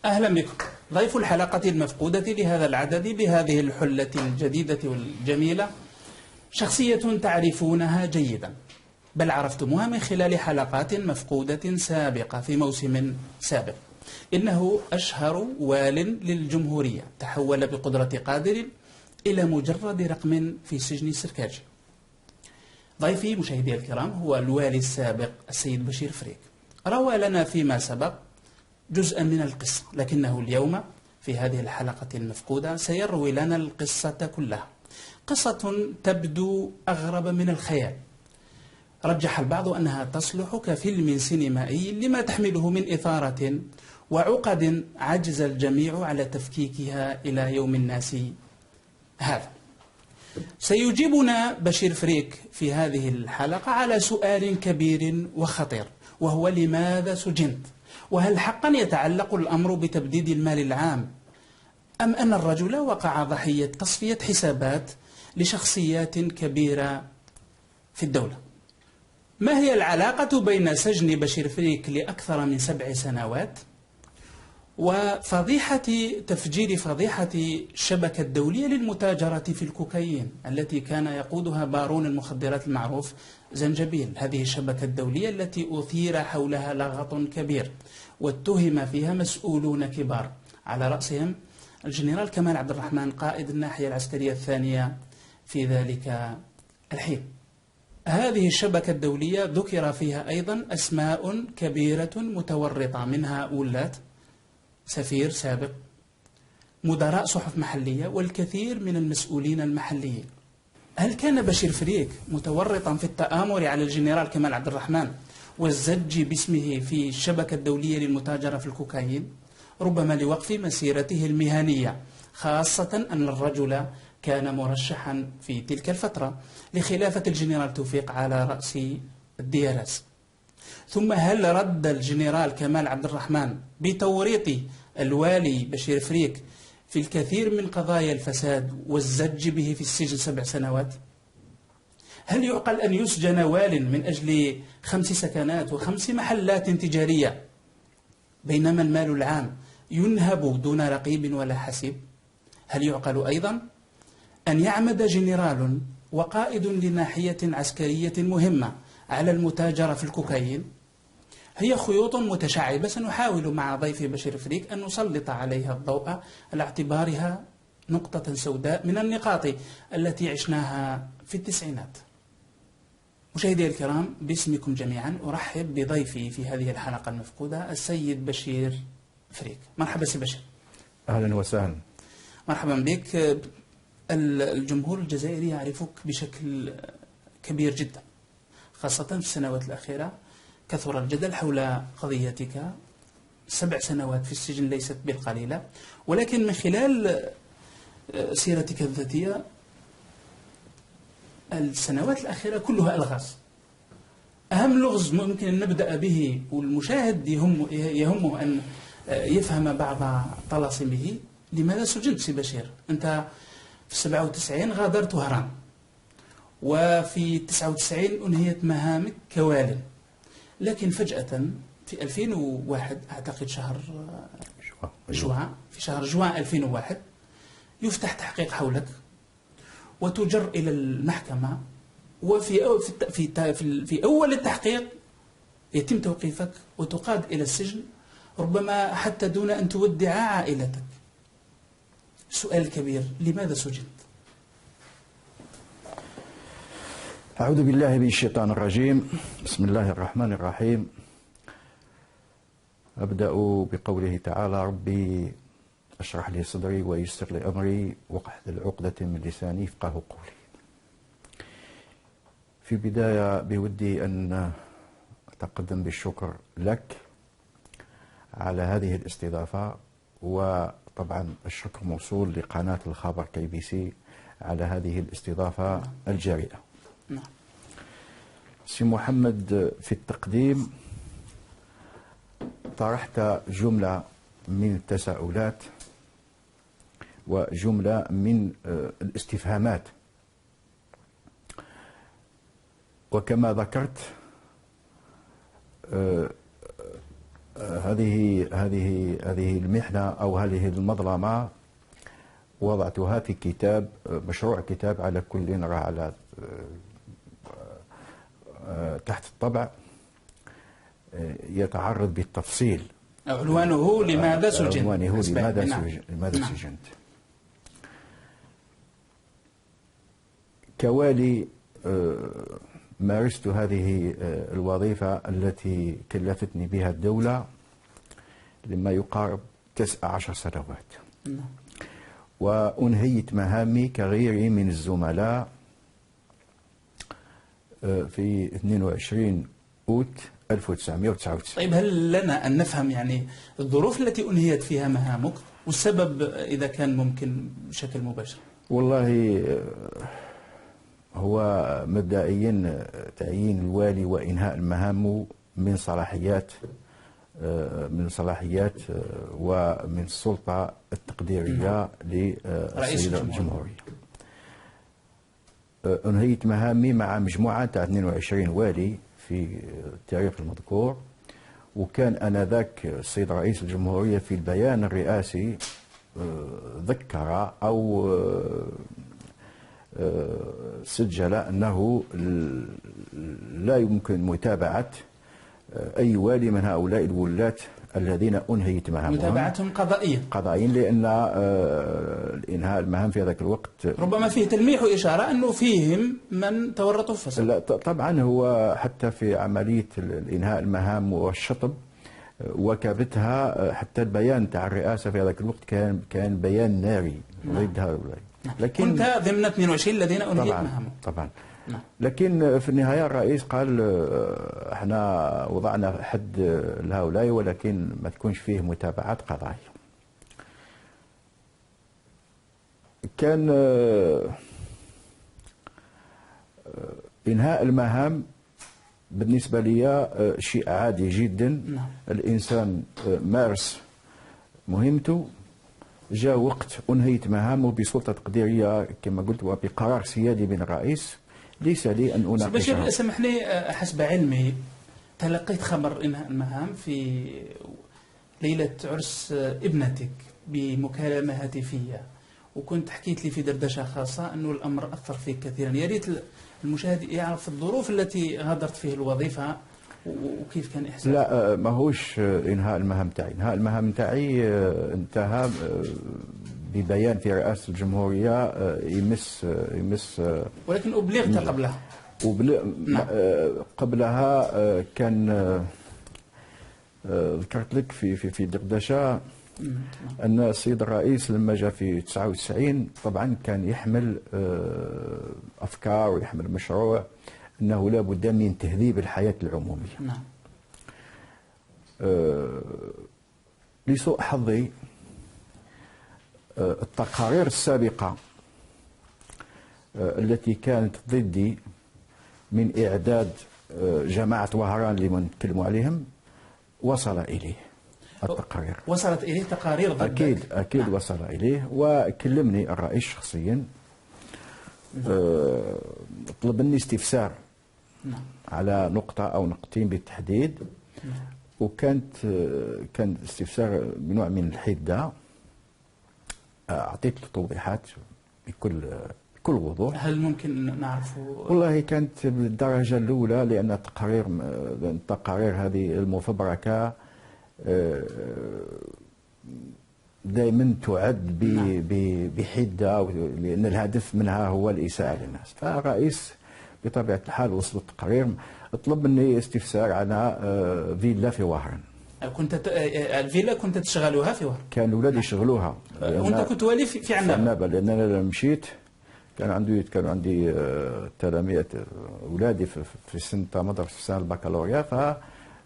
أهلا بكم. ضيف الحلقة المفقودة لهذا العدد بهذه الحلة الجديدة والجميلة شخصية تعرفونها جيدا، بل عرفتموها من خلال حلقات مفقودة سابقة في موسم سابق. إنه أشهر وال للجمهورية، تحول بقدرة قادر إلى مجرد رقم في سجن سركاجي. ضيفي مشاهدي الكرام هو الوالي السابق السيد بشير فريك. روى لنا فيما سبق جزءا من القصة، لكنه اليوم في هذه الحلقة المفقودة سيروي لنا القصة كلها. قصة تبدو أغرب من الخيال، رجح البعض أنها تصلح كفيلم سينمائي لما تحمله من إثارة وعقد عجز الجميع على تفكيكها إلى يوم الناس هذا. سيجيبنا بشير فريك في هذه الحلقة على سؤال كبير وخطير، وهو لماذا سجنت؟ وهل حقا يتعلق الأمر بتبديد المال العام، أم أن الرجل وقع ضحية تصفية حسابات لشخصيات كبيرة في الدولة؟ ما هي العلاقة بين سجن بشير فريك لأكثر من 7 سنوات وفضيحة تفجير فضيحة الشبكة الدولية للمتاجرة في الكوكايين التي كان يقودها بارون المخدرات المعروف زنجبيل؟ هذه الشبكة الدولية التي أثير حولها لغط كبير واتهم فيها مسؤولون كبار، على رأسهم الجنرال كمال عبد الرحمن قائد الناحية العسكرية الثانية في ذلك الحين. هذه الشبكة الدولية ذكر فيها أيضا أسماء كبيرة متورطة، منها ولاة سفير سابق، مدراء صحف محلية، والكثير من المسؤولين المحليين. هل كان بشير فريك متورطا في التآمر على الجنرال كمال عبد الرحمن والزج باسمه في الشبكة الدولية للمتاجرة في الكوكايين؟ ربما لوقف مسيرته المهنية، خاصة أن الرجل كان مرشحا في تلك الفترة لخلافة الجنرال توفيق على رأس الديارس. ثم هل رد الجنرال كمال عبد الرحمن بتوريط الوالي بشير فريك في الكثير من قضايا الفساد والزج به في السجن 7 سنوات؟ هل يعقل أن يسجن وال من أجل 5 سكنات و5 محلات تجارية بينما المال العام ينهب دون رقيب ولا حسيب؟ هل يعقل أيضا أن يعمد جنرال وقائد لناحية عسكرية مهمة على المتاجرة في الكوكايين؟ هي خيوط متشعبة سنحاول مع ضيفي بشير فريك أن نسلط عليها الضوء على اعتبارها نقطة سوداء من النقاط التي عشناها في التسعينات. مشاهدي الكرام، باسمكم جميعا أرحب بضيفي في هذه الحلقة المفقودة السيد بشير فريك. مرحبا سي بشير. أهلا وسهلا. مرحبا بك. الجمهور الجزائري يعرفك بشكل كبير جدا، خاصة في السنوات الأخيرة كثر الجدل حول قضيتك. 7 سنوات في السجن ليست بالقليلة، ولكن من خلال سيرتك الذاتية السنوات الأخيرة كلها ألغاز. أهم لغز ممكن أن نبدأ به والمشاهد يهمه أن يفهم بعض طلاسمه. لماذا سجنت سي بشير؟ أنت في 97 غادرت وهران، وفي 99 أنهيت مهامك كوال، لكن فجأة في 2001 أعتقد شهر جوان، في شهر جوان 2001 يفتح تحقيق حولك وتجر إلى المحكمة، وفي في أول التحقيق يتم توقيفك وتقاد إلى السجن، ربما حتى دون أن تودع عائلتك. سؤال كبير، لماذا سجنت؟ أعوذ بالله من الشيطان الرجيم، بسم الله الرحمن الرحيم. أبدأ بقوله تعالى: ربي اشرح لي صدري ويسر لي أمري واحلل عقدة من لساني يفقهوا قولي. في بداية بودي أن أتقدم بالشكر لك على هذه الاستضافة، وطبعا الشكر موصول لقناة الخبر KBC على هذه الاستضافة الجريئة. سي محمد، في التقديم طرحت جملة من التساؤلات وجملة من الاستفهامات، وكما ذكرت هذه المحنة أو هذه المظلمة وضعتها في كتاب، مشروع كتاب على كل راح على تحت الطبع، يتعرض بالتفصيل. عنوانه لماذا سجنت؟ عنوانه لماذا سجنت. كوالي مارست هذه الوظيفة التي كلفتني بها الدولة لما يقارب 19 سنوات. وأنهيت مهامي كغيري من الزملاء في 22 أوت 1999. طيب، هل لنا أن نفهم يعني الظروف التي أنهيت فيها مهامك والسبب إذا كان ممكن بشكل مباشر؟ والله هو مبدئيا تعيين الوالي وإنهاء المهام من صلاحيات ومن السلطة التقديرية لرئيس الجمهورية. أنهيت مهامي مع مجموعة تاع 22 والي في التاريخ المذكور، وكان آنذاك السيد رئيس الجمهورية في البيان الرئاسي ذكر أو سجل أنه لا يمكن متابعة أي والي من هؤلاء الولاة الذين أنهيت مهامهم، متابعتهم قضائيا، لأن إنهاء المهام في ذاك الوقت ربما فيه تلميح وإشارة أنه فيهم من تورطوا في الفساد. لا طبعا، هو حتى في عملية إنهاء المهام والشطب وكابتها، حتى البيان تاع الرئاسة في ذاك الوقت كان بيان ناري ضد هؤلاء. لكن كنت ضمن 22 الذين أنهيت مهامهم. طبعا. لكن في النهاية الرئيس قال احنا وضعنا حد لهؤلاء ولكن ما تكونش فيه متابعات قضائية. كان إنهاء المهام بالنسبة لي شيء عادي جدا. الإنسان مارس مهمته، جاء وقت أنهيت مهامه بسلطة تقديرية كما قلت وبقرار سيادي من الرئيس، ليس لي أن أناقشه. بشير، سامحني، حسب علمي تلقيت خبر إنهاء المهام في ليلة عرس ابنتك بمكالمة هاتفية، وكنت حكيت لي في دردشة خاصة أنه الأمر أثر فيك كثيرا. يا ريت المشاهد يعرف الظروف التي غادرت فيه الوظيفة وكيف كان إحساسك. لا، ماهوش إنهاء المهام تاعي. إنهاء المهام تاعي انتهى ببيان في رئاسة الجمهورية يمس ولكن أبلغت قبلها. قبلها كان ذكرت لك في دردشة أن السيد الرئيس لما جاء في 99 طبعا كان يحمل أفكار ويحمل مشروع أنه لا بد من تهذيب الحياة العمومية. لسوء حظي التقارير السابقة التي كانت ضدي من إعداد جماعة وهران اللي نتكلموا عليهم وصل إليه التقارير. وصلت إليه تقارير ضدك؟ أكيد وصل إليه، وكلمني الرئيس شخصيا، طلب مني استفسار على نقطة أو نقطتين بالتحديد، كان استفسار بنوع من الحدة. أعطيت له توضيحات بكل وضوح. هل ممكن نعرف؟ والله كانت بالدرجة الأولى، لأن التقارير هذه المفبركة دائما تعد بحدة، لأن الهدف منها هو الإساءة للناس. فالرئيس بطبيعة الحال وصل التقرير طلب مني استفسار على فيلا في وهران. الفيلا كنت تشغلوها في وهران؟ كان أولادي يشغلوها. وأنت كنت والي في عنابة؟ لأن أنا لما مشيت كانوا عندي تلاميذ أولادي في سن مدرسة في سنة البكالوريا،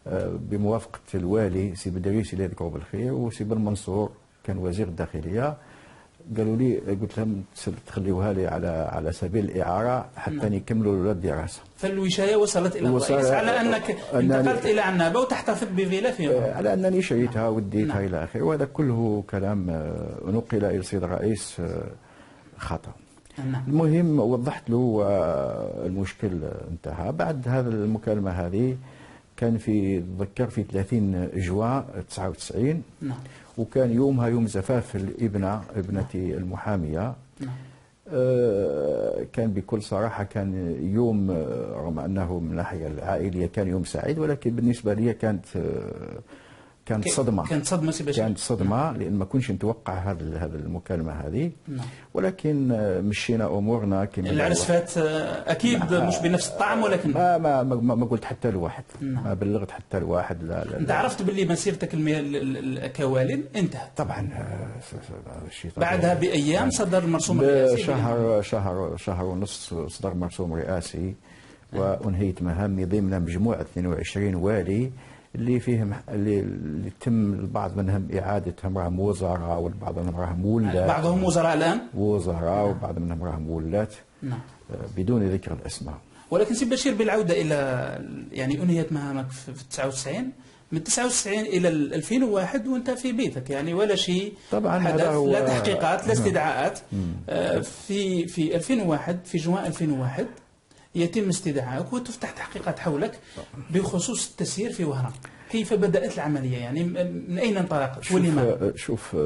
فبموافقة الوالي سي بدريس الله يذكره بالخير وسي بن منصور كان وزير الداخلية، قالوا لي، قلت لهم تخليوها لي على سبيل الإعارة حتى يكملوا الأولاد الدراسة. فالوشاية وصلت إلى الرئيس على أنك انتقلت إلى عنابة وتحتفظ بفيلا فيها، على أنني شريتها وديتها إلى آخره، وهذا كله كلام نقل إلى السيد الرئيس خطأ. المهم وضحت له المشكل انتهى. بعد هذا المكالمة هذه كان في تذكر في 30 جوان 99. نعم. وكان يومها يوم زفاف ابنتي المحامية. نعم. كان بكل صراحة كان يوم، رغم أنه من الناحية العائلية كان يوم سعيد، ولكن بالنسبة لي كانت صدمة. كانت صدمة سي بشير. كانت صدمة لأن ما كنتش نتوقع هذه المكالمة هذه. نعم. ولكن مشينا أمورنا كما العرس فات أكيد مش بنفس الطعم، ولكن ما قلت حتى لواحد. نعم. ما بلغت حتى لواحد. لا أنت عرفت باللي مسيرتك كوالد انتهت طبعا. بعدها بأيام صدر المرسوم الرئاسي. شهر ونصف صدر مرسوم رئاسي، وأنهيت مهامي ضمن مجموعة 22 والي اللي تم البعض منهم إعادتهم راهم وزراء، والبعض منهم راهم ولاة. بعضهم وزراء الآن. وزراء، وبعض منهم راهم ولاة. نعم. بدون ذكر الأسماء. ولكن سي بشير، بالعودة إلى يعني أنهيت مهامك في 99، من 99 إلى 2001 وأنت في بيتك، يعني ولا شيء طبعا حدث، لا تحقيقات لا استدعاءات. في 2001، في جوان 2001 يتم استدعائك وتفتح تحقيقات حولك بخصوص التسيير في وهران. كيف بدأت العملية؟ يعني من أين انطلقت ولماذا؟ شوف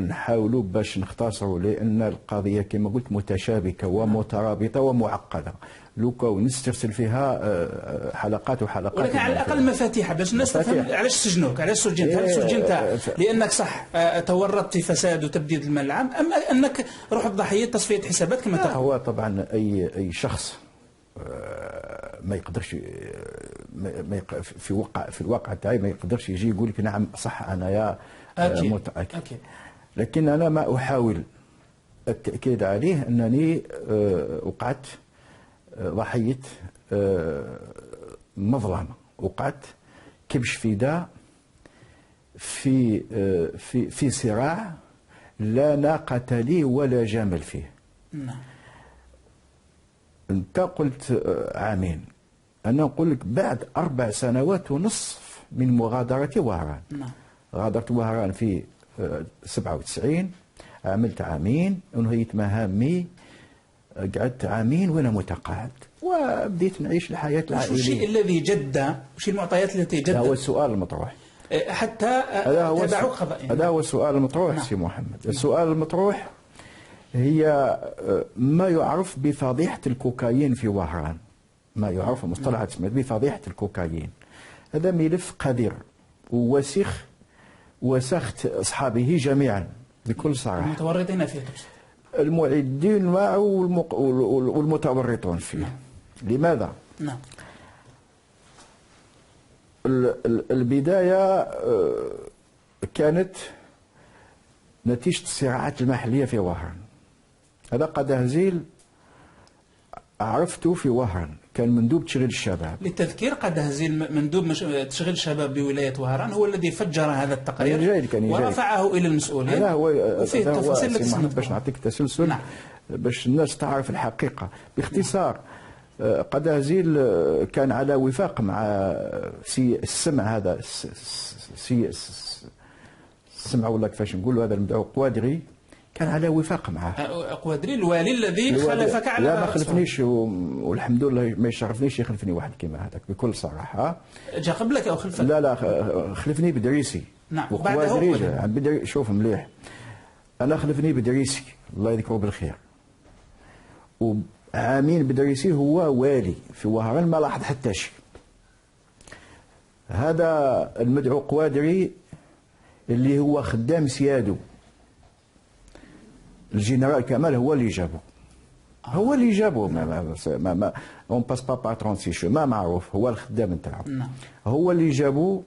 نحاولوا باش نختصروا، لأن القضية كما قلت متشابكة ومترابطة ومعقدة. لوكا نسترسل فيها حلقات وحلقات. ولكن على الأقل مفاتيح باش الناس تفهم علاش سجنوك، علاش سجنت. هل سجنت لأنك صح تورطت في فساد وتبديد المال العام، أم أنك رحت ضحية تصفية حسابات كما تقول؟ هو طبعا أي شخص ما يقدرش في الواقع تاعي ما يقدرش يجي يقول لك نعم صح أنا يا متأكد. لكن أنا ما أحاول التأكيد عليه أنني وقعت ضحية مظلمة، وقعت كبش فداء في صراع لا ناقة لي ولا جمل فيه. نعم. أنت قلت عامين، أنا نقول لك بعد 4 سنوات ونصف من مغادرة وهران. نعم. غادرت وهران في 97، عملت عامين، انهيت مهامي، قعدت عامين وانا متقاعد، وبديت نعيش الحياه العائليه. وش الشيء الذي جد؟ وش المعطيات التي جدت؟ هذا هو السؤال المطروح. حتى تابعوك قضائيا. هذا هو السؤال المطروح. نعم. سي محمد، السؤال المطروح هي ما يعرف بفضيحه الكوكايين في وهران. ما يعرف مصطلح بفضيحه الكوكايين. هذا ملف قذر ووسخ وسخت اصحابه جميعا بكل صراحه. المتورطين فيه المعدين معه والمتورطون فيه. نعم. لماذا؟ نعم. البداية كانت نتيجة الصراعات المحلية في وهران. هذا قدهزيل عرفته في وهران، كان مندوب تشغيل الشباب. للتذكير، قدهزيل مندوب تشغيل الشباب بولاية وهران هو الذي فجر هذا التقرير ورفعه إلى المسؤولين. هذا هو وفيه تفاصيل باش نعطيك تسلسل. نعم. باش الناس تعرف الحقيقة باختصار. قدهزيل كان على وفاق مع السمع هذا السمع ولا كيفاش نقولوا، هذا المدعو قوادري كان على وفاق معه. قوادري الوالي الذي خلفك على. لا ما خلفنيش، والحمد لله ما يشرفنيش يخلفني واحد كيما هذاك بكل صراحه. جا قبلك او خلفك؟ لا خلفني بدريسي. نعم. وقوادري شوف مليح، انا خلفني بدريسي الله يذكره بالخير، وعامين بدريسي هو والي في وهران ما لاحظ حتى شيء. هذا المدعو قوادري اللي هو خدام سيادو الجنرال كمال هو اللي جابه. هو اللي جابه. ما اون باس با بار 36 ما معروف، هو الخدام نتاعو. هو اللي جابه.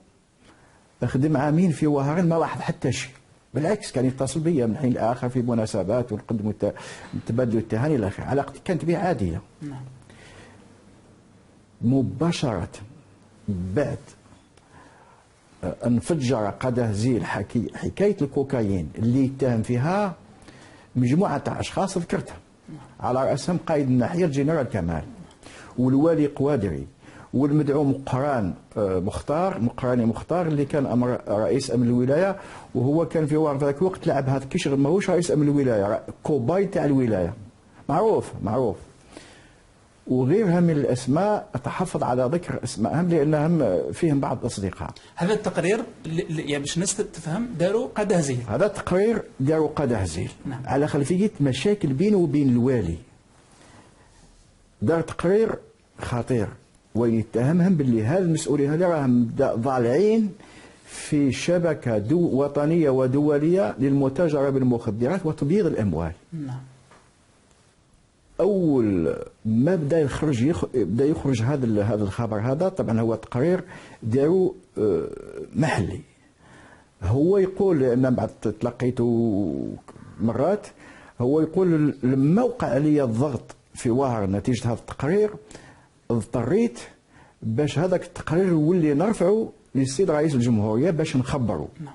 خدم عامين في وهران ما لاحظ حتى شيء، بالعكس كان يتصل بيا من حين لاخر في مناسبات ونقدم تبادل التهاني الى اخره. علاقتي كانت به عاديه. مباشره بعد انفجر قدهزيل حكايه الكوكايين اللي يتهم فيها مجموعة تاع أشخاص ذكرتها، على رأسهم قائد الناحية الجنرال كمال، والوالي قوادري، والمدعو مقراني اللي كان رئيس أمن الولاية، وهو كان في ذاك الوقت لعب هذا كشغل ماهوش رئيس أمن الولاية، كوباي تاع الولاية، معروف. وغيرها من الاسماء اتحفظ على ذكر اسمائهم لانهم فيهم بعض الاصدقاء. هذا التقرير يعني باش الناس تفهم داروا قدهزيل. هذا التقرير داروا قدهزيل نعم. على خلفيه مشاكل بينه وبين الوالي. دار تقرير خطير ويتهمهم باللي هذه المسؤولين هذه راهم ضالعين في شبكه وطنيه ودوليه للمتاجره بالمخدرات وتبييض الاموال. نعم. اول ما بدا يخرج هذا الخبر هذا، طبعا هو تقرير داروا محلي. هو يقول، لان بعد تلقيته مرات، هو يقول لما وقع علي الضغط في وهر نتيجه هذا التقرير اضطريت باش هذاك التقرير يولي نرفعه للسيد رئيس الجمهوريه باش نخبره. نعم.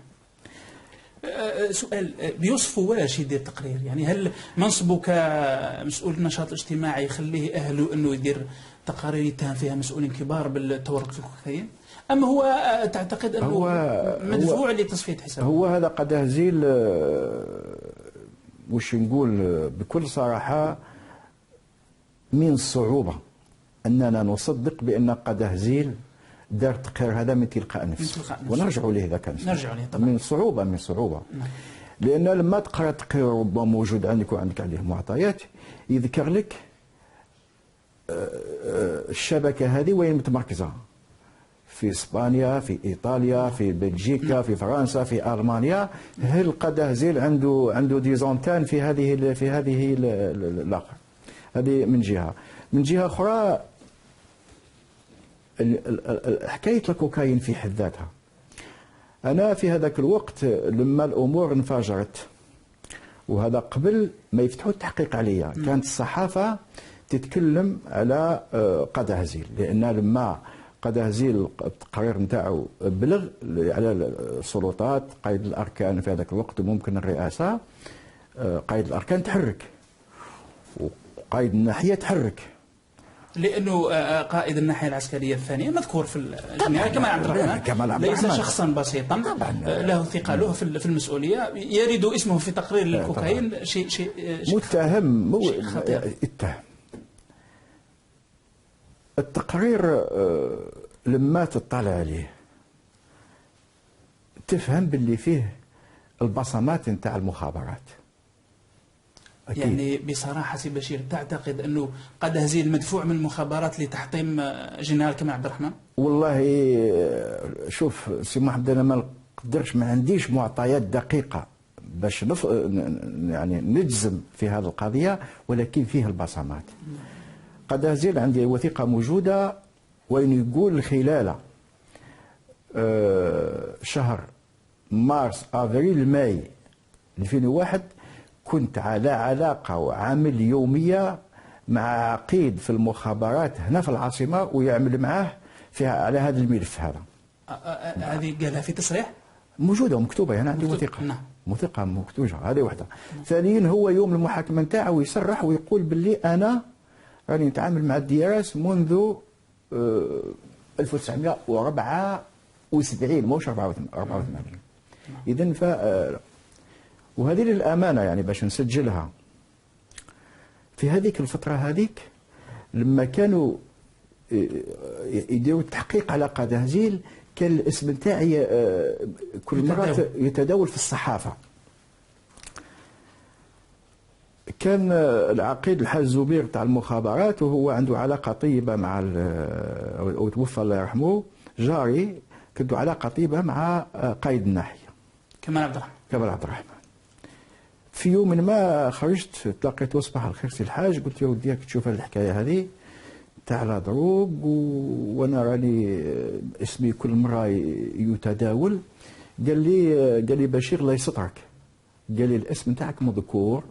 سؤال، بيوصفوا واش يدير تقرير؟ يعني هل منصبه كمسؤول النشاط الاجتماعي يخليه اهله انه يدير تقارير يتهم فيها مسؤولين كبار بالتورط في الكوكايين؟ اما هو تعتقد انه مدفوع لتصفيه حسابه؟ هو هذا قدهزيل، وش نقول بكل صراحه، من الصعوبه اننا نصدق بان قدهزيل دار التقرير هذا من تلقاء نفسه، ونرجعوا ليه ذاك نرجعوا ليه طبعا. من صعوبه نعم. لان لما تقرا التقرير ربما موجود عندك وعندك عليه معطيات، يذكر لك الشبكه هذه وين متمركزه، في اسبانيا، في ايطاليا، في بلجيكا، في فرنسا، في المانيا. هل قدهزيل عنده ديزونتان في هذه الاخر. هذه من جهه. من جهه اخرى، حكايه الكوكايين في حد ذاتها، انا في هذاك الوقت لما الامور انفجرت، وهذا قبل ما يفتحوا التحقيق عليا، كانت الصحافه تتكلم على قدهزيل، لان لما قدهزيل التقرير نتاعو بلغ على السلطات، قائد الاركان في هذاك الوقت وممكن الرئاسه، قائد الاركان تحرك وقائد الناحيه تحرك، لانه قائد الناحيه العسكريه الثانيه مذكور في الجنرال كمال عبد الرحمن، ليس شخصا بسيطا، له ثقله في المسؤوليه، يرد اسمه في تقرير الكوكايين، شيء متهم خطير. اتهم. التقرير لما تطلع عليه تفهم باللي فيه البصمات نتاع المخابرات. أكيد. يعني بصراحه سي بشير، تعتقد انه قدهزيل مدفوع من المخابرات لتحطيم جنرال كمال عبد الرحمن؟ والله شوف سي محمد، انا ما نقدرش، ما عنديش معطيات دقيقه باش يعني نجزم في هذه القضيه، ولكن فيه البصمات. قدهزيل عندي وثيقه موجوده وين يقول خلال شهر مارس افريل ماي 2001 كنت على علاقه وعامل يوميه مع عقيد في المخابرات هنا في العاصمه ويعمل معاه على هذا الملف هذا. هذه قالها في تصريح؟ موجوده ومكتوبه، انا عندي وثيقه. نعم. وثيقه مكتوبه، هذه واحده. ثانيا هو يوم المحاكمه نتاعو يصرح ويقول باللي انا راني نتعامل مع الدياراس منذ 1974 مش 84. اذا وهذه للامانه يعني باش نسجلها، في هذيك الفتره هذيك لما كانوا يديروا التحقيق على قدهزيل كان الاسم نتاعي كل مره يتداول في الصحافه. كان العقيد الحاج زبير تاع المخابرات وهو عنده علاقه طيبه مع او توفى الله يرحمه، جاري كنت علاقه طيبه مع قائد الناحيه كمال عبد الرحمن. كمال عبد الرحمن. في يوم ما خرجت تلاقيت صباح الخير سي الحاج، قلت له ودي تشوف هذه الحكايه هذه تاع الضروب وانا راني اسمي كل مره يتداول. قال لي بشير الله يسترك، قال لي الاسم نتاعك مذكور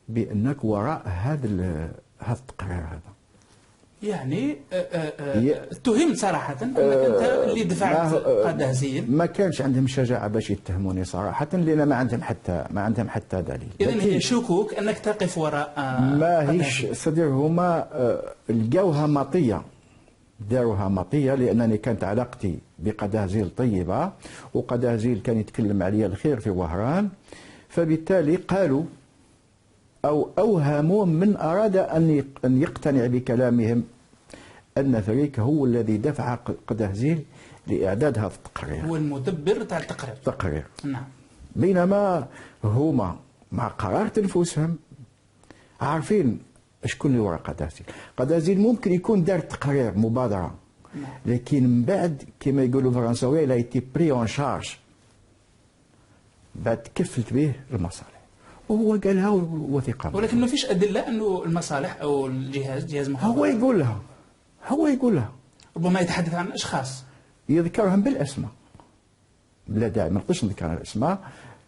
بانك وراء هذا التقرير هذا. يعني اتهمت صراحه انك انت اللي دفعت قدهزيل. ما كانش عندهم شجاعه باش يتهموني صراحه، لان ما عندهم حتى دليل. اذا هي شكوك انك تقف وراء ما هيش صدير، هما لقاوها مطيه، داروها مطيه، لانني كانت علاقتي بقدهزيل طيبه وقدهزيل كان يتكلم عليا الخير في وهران، فبالتالي قالوا أو أوهموا من أراد أن يقتنع بكلامهم أن فريك هو الذي دفع قدهزيل لإعداد هذا التقرير، هو المدبر تاع التقرير. نعم. بينما هما مع قرارة أنفسهم عارفين شكون اللي وراء قدهزيل. قدهزيل ممكن يكون دار تقرير مبادرة، لكن من بعد كما يقولوا الفرنساويين لا يتي بري اون شارج، بعد تكفلت به المصالح وهو قالها وثيقة. ولكن ما فيش أدلة أنه المصالح أو جهاز مخابرات هو يقول لها ربما يتحدث عن أشخاص يذكرهم بالأسماء، بلا داعي ما نقدرش نذكر الأسماء،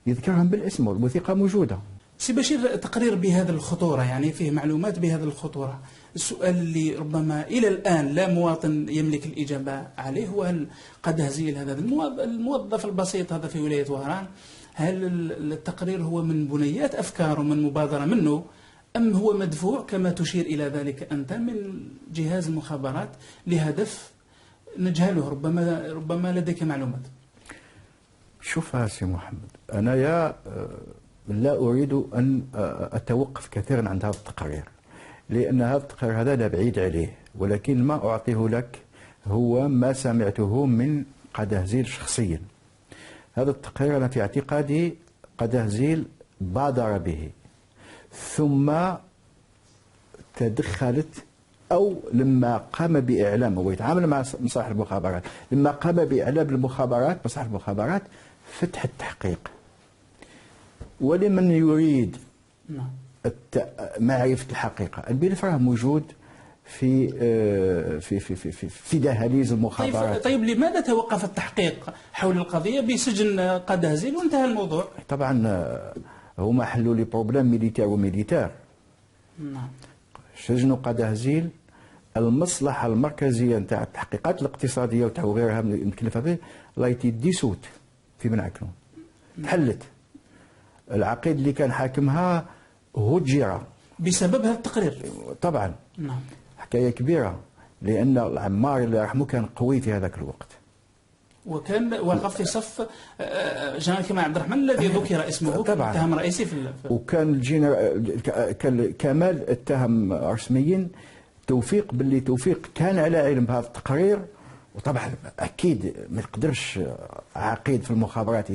يذكرهم بالاسم والوثيقة موجودة. سي بشير، تقرير بهذه الخطورة يعني فيه معلومات بهذه الخطورة، السؤال اللي ربما إلى الآن لا مواطن يملك الإجابة عليه هو هل قدهزيل هذا الموظف البسيط هذا في ولاية وهران، هل التقرير هو من بنيات أفكار ومن مبادرة منه، أم هو مدفوع كما تشير إلى ذلك أنت من جهاز المخابرات لهدف نجهله؟ ربما لديك معلومات. شوف سي محمد، أنا لا أريد أن أتوقف كثيرا عند هذا التقرير، لأن هذا التقرير هذا لا بعيد عليه، ولكن ما أعطيه لك هو ما سمعته من قدهزيل شخصيا. هذا التقرير أنا في اعتقادي قدهزيل بادر به ثم تدخلت، أو لما قام بإعلام، هو يتعامل مع مصالح المخابرات، لما قام بإعلام المخابرات مصالح المخابرات فتح التحقيق. ولمن يريد معرفة الحقيقة، الملف راه موجود في في في في في, في دهاليز المخابرات. طيب لماذا توقف التحقيق حول القضية بسجن قدهزيل وانتهى الموضوع؟ طبعا هما حلوا لي بروبليم ميليتير وميليتير. نعم. سجنوا قدهزيل، المصلحة المركزية نتاع التحقيقات الاقتصادية وغيرها متكلفة به لايتي ديسوت في منعكنون، تحلت. العقيد اللي كان حاكمها هجر بسبب هذا التقرير. طبعا. نعم. حكاية كبيرة، لأن العمار اللي رحمه كان قوي في هذاك الوقت، وكان وقف في صف جنرال كمال عبد الرحمن الذي ذكر اسمه كمتهم رئيسي في وكان كمال اتهم رسميا توفيق، باللي توفيق كان على علم بهذا التقرير. وطبعا اكيد ما يقدرش عقيد في المخابرات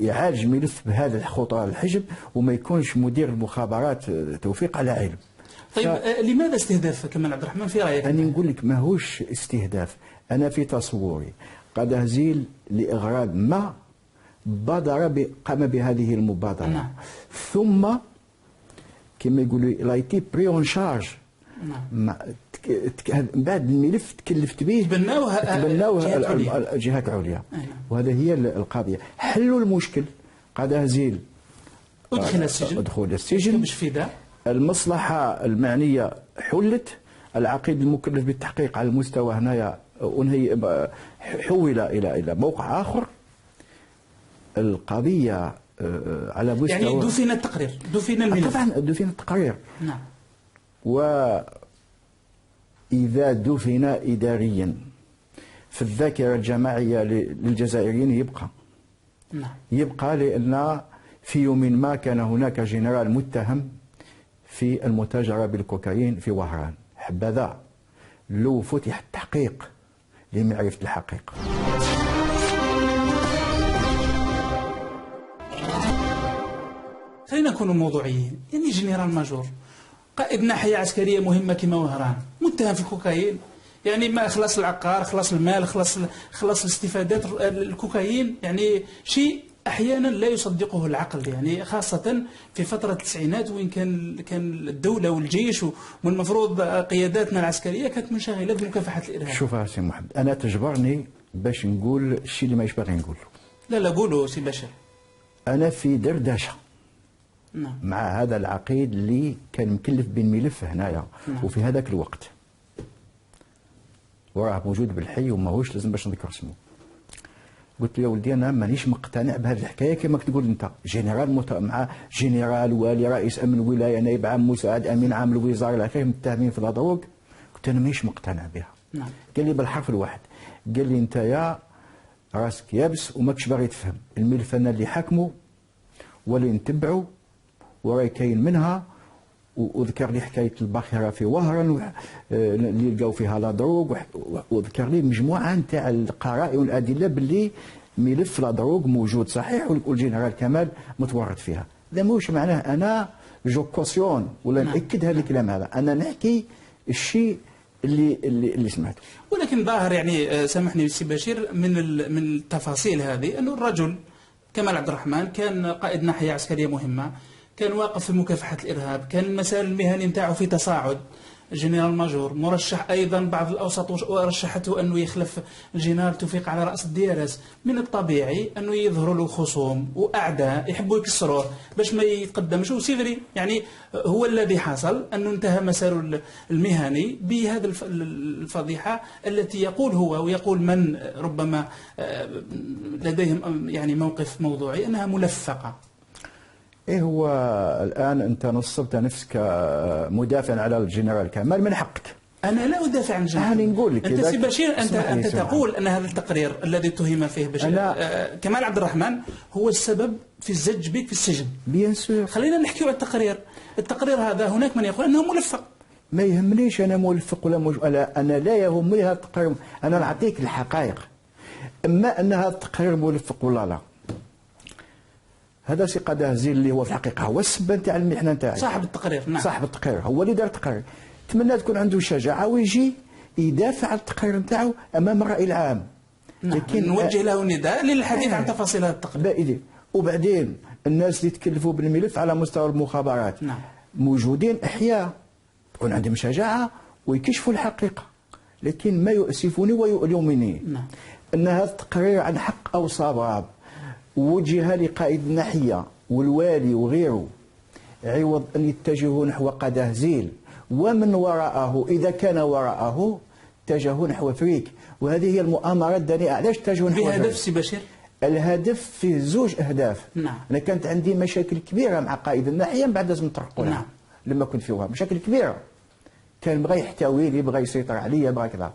يعالج ملف بهذا الخطى الحجم وما يكونش مدير المخابرات توفيق على علم. طيب لماذا استهداف كمال عبد الرحمن في رايك؟ أنا نقول لك ماهوش استهداف، أنا في تصوري قدهزيل لإغراض ما قام بهذه المبادرة. نعم. ثم كما يقولوا لايتي بري اون شارج. نعم. بعد الملف تكلفت به تبناوه الجهات العليا. وهذا هي القضية. حلوا المشكل، قدهزيل دخل السجن مش فداء، المصلحة المعنية حلت، العقيد المكلف بالتحقيق على المستوى هنايا حول إلى موقع آخر. القضية على مستوى يعني دفن التقرير، دفن الملف. طبعا دفن التقرير. نعم. وإذا دفن إداريا في الذاكرة الجماعية للجزائريين يبقى. نعم. يبقى لأن في يوم ما كان هناك جنرال متهم في المتاجرة بالكوكايين في وهران، حبذا لو فتح التحقيق لمعرفة الحقيقة. خلينا نكونوا موضوعيين، يعني جنرال ماجور قائد ناحية عسكرية مهمة كما وهران متهم في الكوكايين، يعني ما خلص العقار، خلص المال، خلص الاستفادات الكوكايين، يعني شيء احيانا لا يصدقه العقل، يعني خاصه في فتره التسعينات وين كان الدوله والجيش والمفروض قياداتنا العسكريه كانت منشغله بمكافحه الارهاب. شوف سي محمد، انا تجبرني باش نقول الشيء اللي ما يشبغي نقوله. لا قولوا سي بشر. انا في دردشه. نعم. مع هذا العقيد اللي كان مكلف بالملف هنايا. نعم. وفي هذاك الوقت وراه موجود بالحي وماهوش لازم باش نذكر اسمه. قلت له يا ولدي انا مانيش مقتنع بهذه الحكايه كما تقول انت، جنرال مع جنرال والي رئيس امن الولايه نائب عام مساعد امين عام الوزاره الى اخره متهمين في الضروق. قلت انا مانيش مقتنع بها. نعم. قال لي بالحرف الواحد، قال لي انت يا راسك يابس وماكش باغي تفهم، الملف انا اللي حاكمه واللي نتبعه وراي كاين منها. وذكر لي حكايه الباخره في وهران اللي لقاو فيها لا دروغ، وذكر لي مجموعه نتاع القرائن والادله باللي ملف لا دروغ موجود صحيح والجنرال كمال متورط فيها. هذا ماهوش معناه انا جو كوسيون ولا ناكد هذا الكلام هذا، انا نحكي الشيء اللي سمعته. ولكن ظاهر يعني سامحني سي بشير من التفاصيل هذه انه الرجل كمال عبد الرحمن كان قائد ناحيه عسكريه مهمه، كان واقف في مكافحه الارهاب، كان المسار المهني نتاعو في تصاعد. الجنرال ماجور مرشح ايضا بعض الاوساط ورشحته انه يخلف الجنرال توفيق على راس الديارس. من الطبيعي انه يظهروا له خصوم واعداء يحبوا يكسروه باش ما يتقدمش. وسيفري يعني هو الذي حصل انه انتهى مساره المهني بهذا الفضيحه التي يقول هو ويقول من ربما لديهم يعني موقف موضوعي انها ملفقه. ايه هو الان انت نصبت نفسك مدافعا على الجنرال كمال، من حقك. انا لا ادافع عن الجنرال. انا نقول لك انت سي بشير انت تقول ان هذا التقرير الذي اتهم فيه بشير كمال عبد الرحمن هو السبب في الزج بك في السجن. بيان سور. خلينا نحكي على التقرير هذا. هناك من يقول انه ملفق. ما يهمنيش انا ملفق ولا انا لا يهمني هذا التقرير، انا نعطيك الحقائق. اما ان هذا التقرير ملفق ولا لا، هذا سي قدهزيل اللي هو في الحقيقه هو السبه نتاع المحنه نتاعي. صاحب التقرير. نعم. صاحب التقرير هو اللي دار التقرير. نتمنى تكون عنده شجاعه ويجي يدافع عن التقرير نتاعو امام الراي العام. نعم. لكن نوجه له نداء للحديث عن تفاصيل هذا التقرير. وبعدين الناس اللي تكلفوا بالملف على مستوى المخابرات نعم. موجودين احياء تكون عندهم شجاعه ويكشفوا الحقيقه. لكن ما يؤسفني ويؤلمني نعم. ان هذا التقرير عن حق او صواب وجه لقائد الناحيه والوالي وغيره، عوض ان يتجهوا نحو قدهزيل ومن وراءه اذا كان وراءه اتجهوا نحو فريك. وهذه هي المؤامره الدنيئه. علاش اتجهوا نحو بهدف سي بشير؟ الهدف فيه زوج اهداف. نعم. انا كانت عندي مشاكل كبيره مع قائد الناحيه من بعد لازم نطرقوا لها. نعم. لما كنت فيها مشاكل كبيره، كان بغى يحتويني، بغى يسيطر عليا، بغى كذا.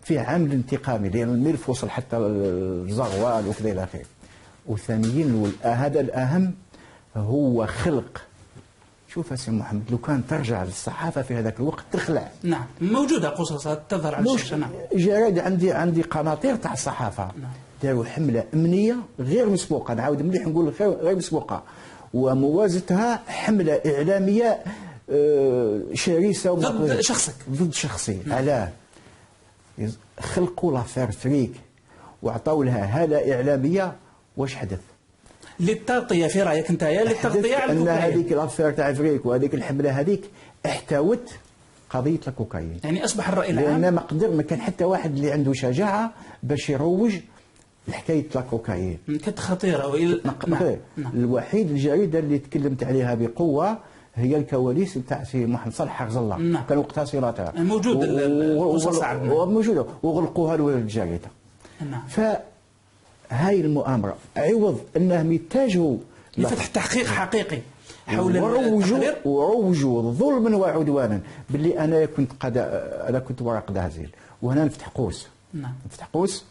فيه عامل انتقامي لان الملف وصل حتى الزغوال وكذا الى اخره. وثانيا هذا الاهم هو خلق. شوف يا سي محمد، لو كان ترجع للصحافه في هذاك الوقت تخلع. نعم موجوده قصصات تظهر على الشاشه. نعم. جرائد عندي قناطير تاع الصحافه. نعم. داروا حمله امنيه غير مسبوقه، نعاود مليح نقول غير مسبوقه، وموازتها حمله اعلاميه شرسه ضد شخصك. ضد شخصي. علاه؟ خلقوا لافير فريك وعطاو لها هاله اعلاميه. واش حدث؟ للتغطيه في رايك انت للتغطيه على الكوكايين. ان هذيك لافير تاع فريك وهذيك الحمله هذيك احتوت قضيه الكوكايين. يعني اصبح الراي العام لان ما كان حتى واحد اللي عنده شجاعه باش يروج لحكايه الكوكايين. كانت خطيره. نعم. الوحيد الجريده اللي تكلمت عليها بقوه هي الكواليس نتاع سي محمد صالح حفظ الله. نعم. كان وقتها صلاتها موجود القصص موجوده وغلقوها للجريده. نعم. فهاي المؤامره عوض انهم يتجهوا لفتح تحقيق حقيقي حول وروجوا ظلما وعدوانا باللي انا كنت وراء قدهزيل. وهنا نفتح قوس. نعم. نفتح قوس.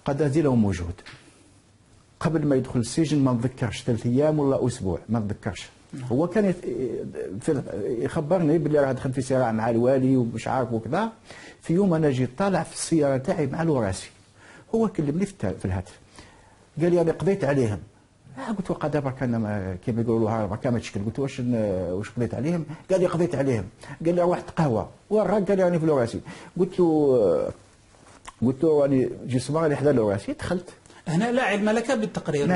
قدهزيل هو موجود قبل ما يدخل السجن، ما نتذكرش 3 ايام ولا اسبوع، ما نتذكرش. هو كان يخبرني باللي راه دخل في صراع مع الوالي ومش عارف وكذا. في يوم انا جيت طالع في السياره تاعي مع الوراسي، هو كلمني في الهاتف قال لي انا قضيت عليهم. قلت له قد برك انا كيما يقولوا برك ما تشكل. قلت واش قضيت عليهم؟ قال لي قضيت عليهم. قال لي روحت قهوه والراجل قال لي راني في الوراسي. قلت له راني جسمي اللي حدا الوراسي. دخلت هنا لا علم لك بالتقرير.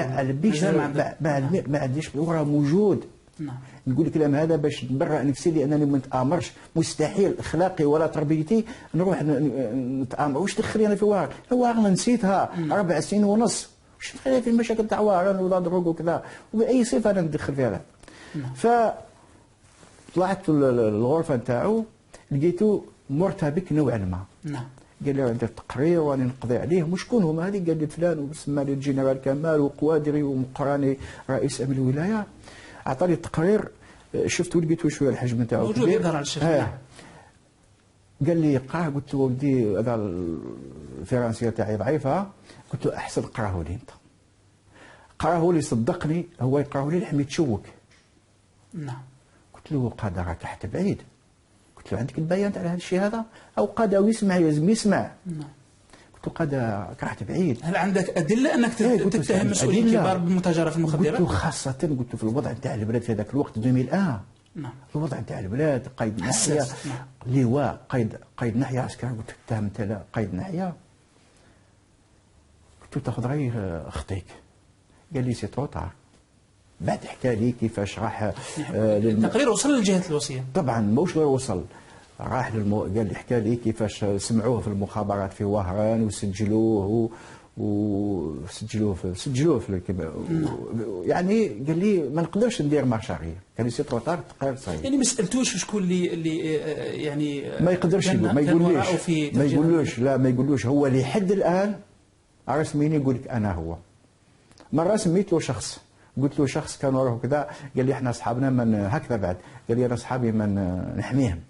ما عنديش وراه موجود. نعم. نقول الكلام هذا باش نبرأ نفسي لانني ما نتامرش. مستحيل اخلاقي ولا تربيتي نروح نتامر. واش دخلي انا في واعر؟ الواعر نسيتها 4 سنين ونص. واش دخلي في المشاكل تاع واعر ولا دروغ وكذا وباي صفه انا ندخل فيها؟ نعم. فطلعت الغرفه نتاعو لقيته مرتبك نوعا ما. نعم. قال لي عندي تقرير واني نقضي عليه. وشكون هما هذه؟ قال لي فلان وسمى لي الجنرال كمال وقوادري ومقراني رئيس امن الولايه. اعطاني التقرير شفته لقيته شويه الحجم نتاعو موجود يظهر على الشاشه. قال لي قراه. قلت له ولدي هذا الفرنسيه تاعي ضعيفه. قلت له احسن قراه لي انت. قراه هو اللي صدقني، هو يقراه لي لحم يتشوك. نعم. قلت له قاده راك حتى بعيد، قلت له عندك البيان على هذا الشيء هذا؟ او قاده ويسمع لازم يسمع. نعم. قلت له قاده راك رحت بعيد. هل عندك ادله انك تتهم مسؤولين كبار بالمتاجره في المخدرات؟ قلت له خاصه، قلت له في الوضع نتاع البلاد في هذاك الوقت 2001. نعم. الوضع نتاع البلاد قيد ناحيه، لواء قيد ناحيه عسكري، قلت له تهم انت قيد ناحيه. قلت له تاخذ راي اختيك. قال لي سي تروطار. بعد حكى لي كيفاش راح التقرير وصل للجهات الوصيه. طبعا موش غير وصل، راح قال لي حكى لي كيفاش سمعوه في المخابرات في وهران وسجلوه في يعني قال لي ما نقدرش ندير مارشاريه، قال لي سي تروطار تقرير صحيح. يعني ما سالتوش شكون اللي يعني ما يقدرش يقول، ما يقولوش هو لحد الان رسميا يقول لك انا هو. مره سميت له شخص، قلت له شخص كان وراه كذا، قال لي احنا اصحابنا من هكذا، بعد قال لي انا اصحابي من نحميهم.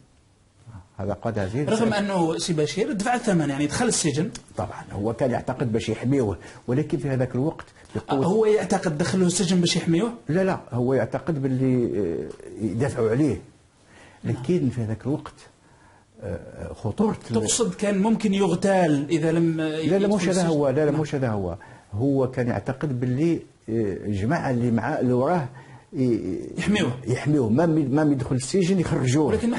هذا قاد هزيل، رغم انه سي بشير دفع الثمن، يعني دخل السجن. طبعا هو كان يعتقد باش يحميوه، ولكن في هذاك الوقت هو يعتقد دخلوه السجن باش يحميوه؟ لا هو يعتقد باللي يدافعوا عليه، لكن في هذاك الوقت خطورة. تقصد كان ممكن يغتال اذا لم لا مش هذا هو، لا مش هذا هو كان يعتقد باللي الجماعه اللي معاه اللي وراه يحميوه ما يدخل السجن يخرجوه. ولكن ما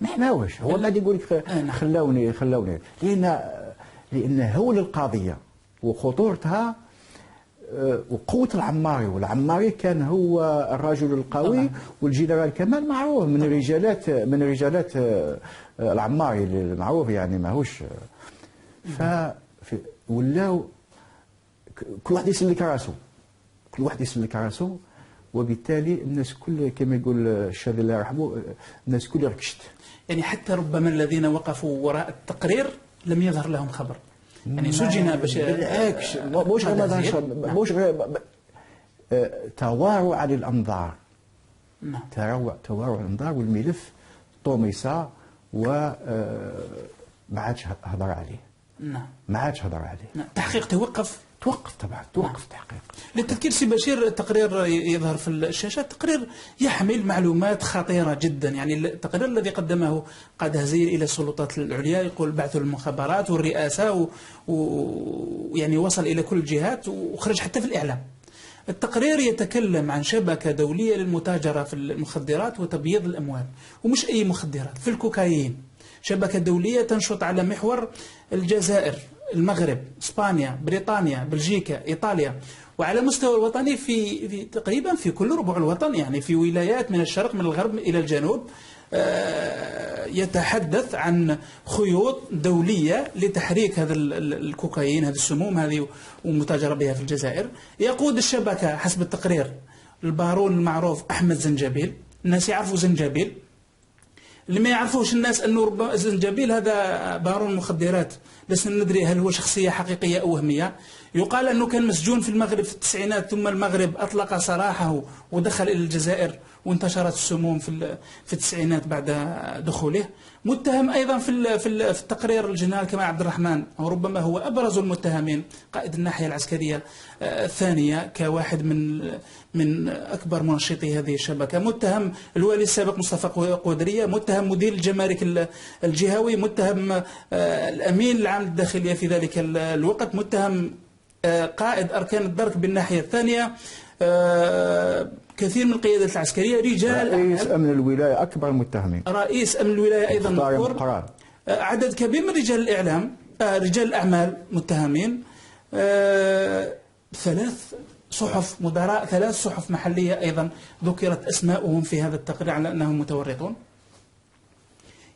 حماوش هو قاعد يقول لك خلوني لان هول القضيه وخطورتها وقوه العماري، والعماري كان هو الرجل القوي، والجنرال كمال معروف من رجالات العماري المعروف، يعني ماهوش ولاو كل واحد يسلك راسه، وبالتالي الناس كل كما يقول الشاذلي الله يرحمه، الناس كل ركشت. يعني حتى ربما الذين وقفوا وراء التقرير لم يظهر لهم خبر، يعني سجن بالعكس، مش غير تواروا على الانظار. نعم. تواروا على الانظار، والملف طمس و ما عادش هضر عليه. نعم. ما عادش هضر عليه. نعم. تحقيق توقف طبعا، التحقيق. للتذكير سي بشير، التقرير يظهر في الشاشة، تقرير يحمل معلومات خطيرة جدا. يعني التقرير الذي قدمه قاد هزيل إلى السلطات العليا يقول بعث المخابرات والرئاسة ويعني وصل إلى كل الجهات وخرج حتى في الإعلام. التقرير يتكلم عن شبكة دولية للمتاجرة في المخدرات وتبييض الأموال، ومش أي مخدرات، في الكوكايين. شبكة دولية تنشط على محور الجزائر، المغرب، اسبانيا، بريطانيا، بلجيكا، ايطاليا، وعلى مستوى الوطني في تقريبا في كل ربوع الوطن، يعني في ولايات من الشرق من الغرب الى الجنوب. يتحدث عن خيوط دوليه لتحريك هذا الكوكايين، هذه السموم هذه، ومتاجره بها في الجزائر. يقود الشبكه حسب التقرير البارون المعروف احمد زنجبيل. الناس يعرفوا زنجبيل، اللي ما يعرفوش الناس أنه ربما زنجبيل هذا بارون مخدرات، لسنا ندري هل هو شخصية حقيقية أو وهمية. يقال أنه كان مسجون في المغرب في التسعينات، ثم المغرب أطلق سراحه ودخل إلى الجزائر، وانتشرت السموم في التسعينات بعد دخوله. متهم أيضا في التقرير الجنرال كمال عبد الرحمن، وربما هو أبرز المتهمين، قائد الناحية العسكرية الثانية، كواحد من أكبر منشطي هذه الشبكة. متهم الوالي السابق مصطفى قودرية، متهم مدير الجمارك الجهوي، متهم الأمين العام للداخلية في ذلك الوقت، متهم قائد أركان الدرك بالناحية الثانية، كثير من القيادات العسكرية، رجال رئيس أمن الولاية أكبر المتهمين، رئيس أمن الولاية أيضا مذكور، عدد كبير من رجال الإعلام، رجال الأعمال متهمين، 3 صحف مدراء، 3 صحف محلية أيضا ذكرت أسماؤهم في هذا التقرير على أنهم متورطون.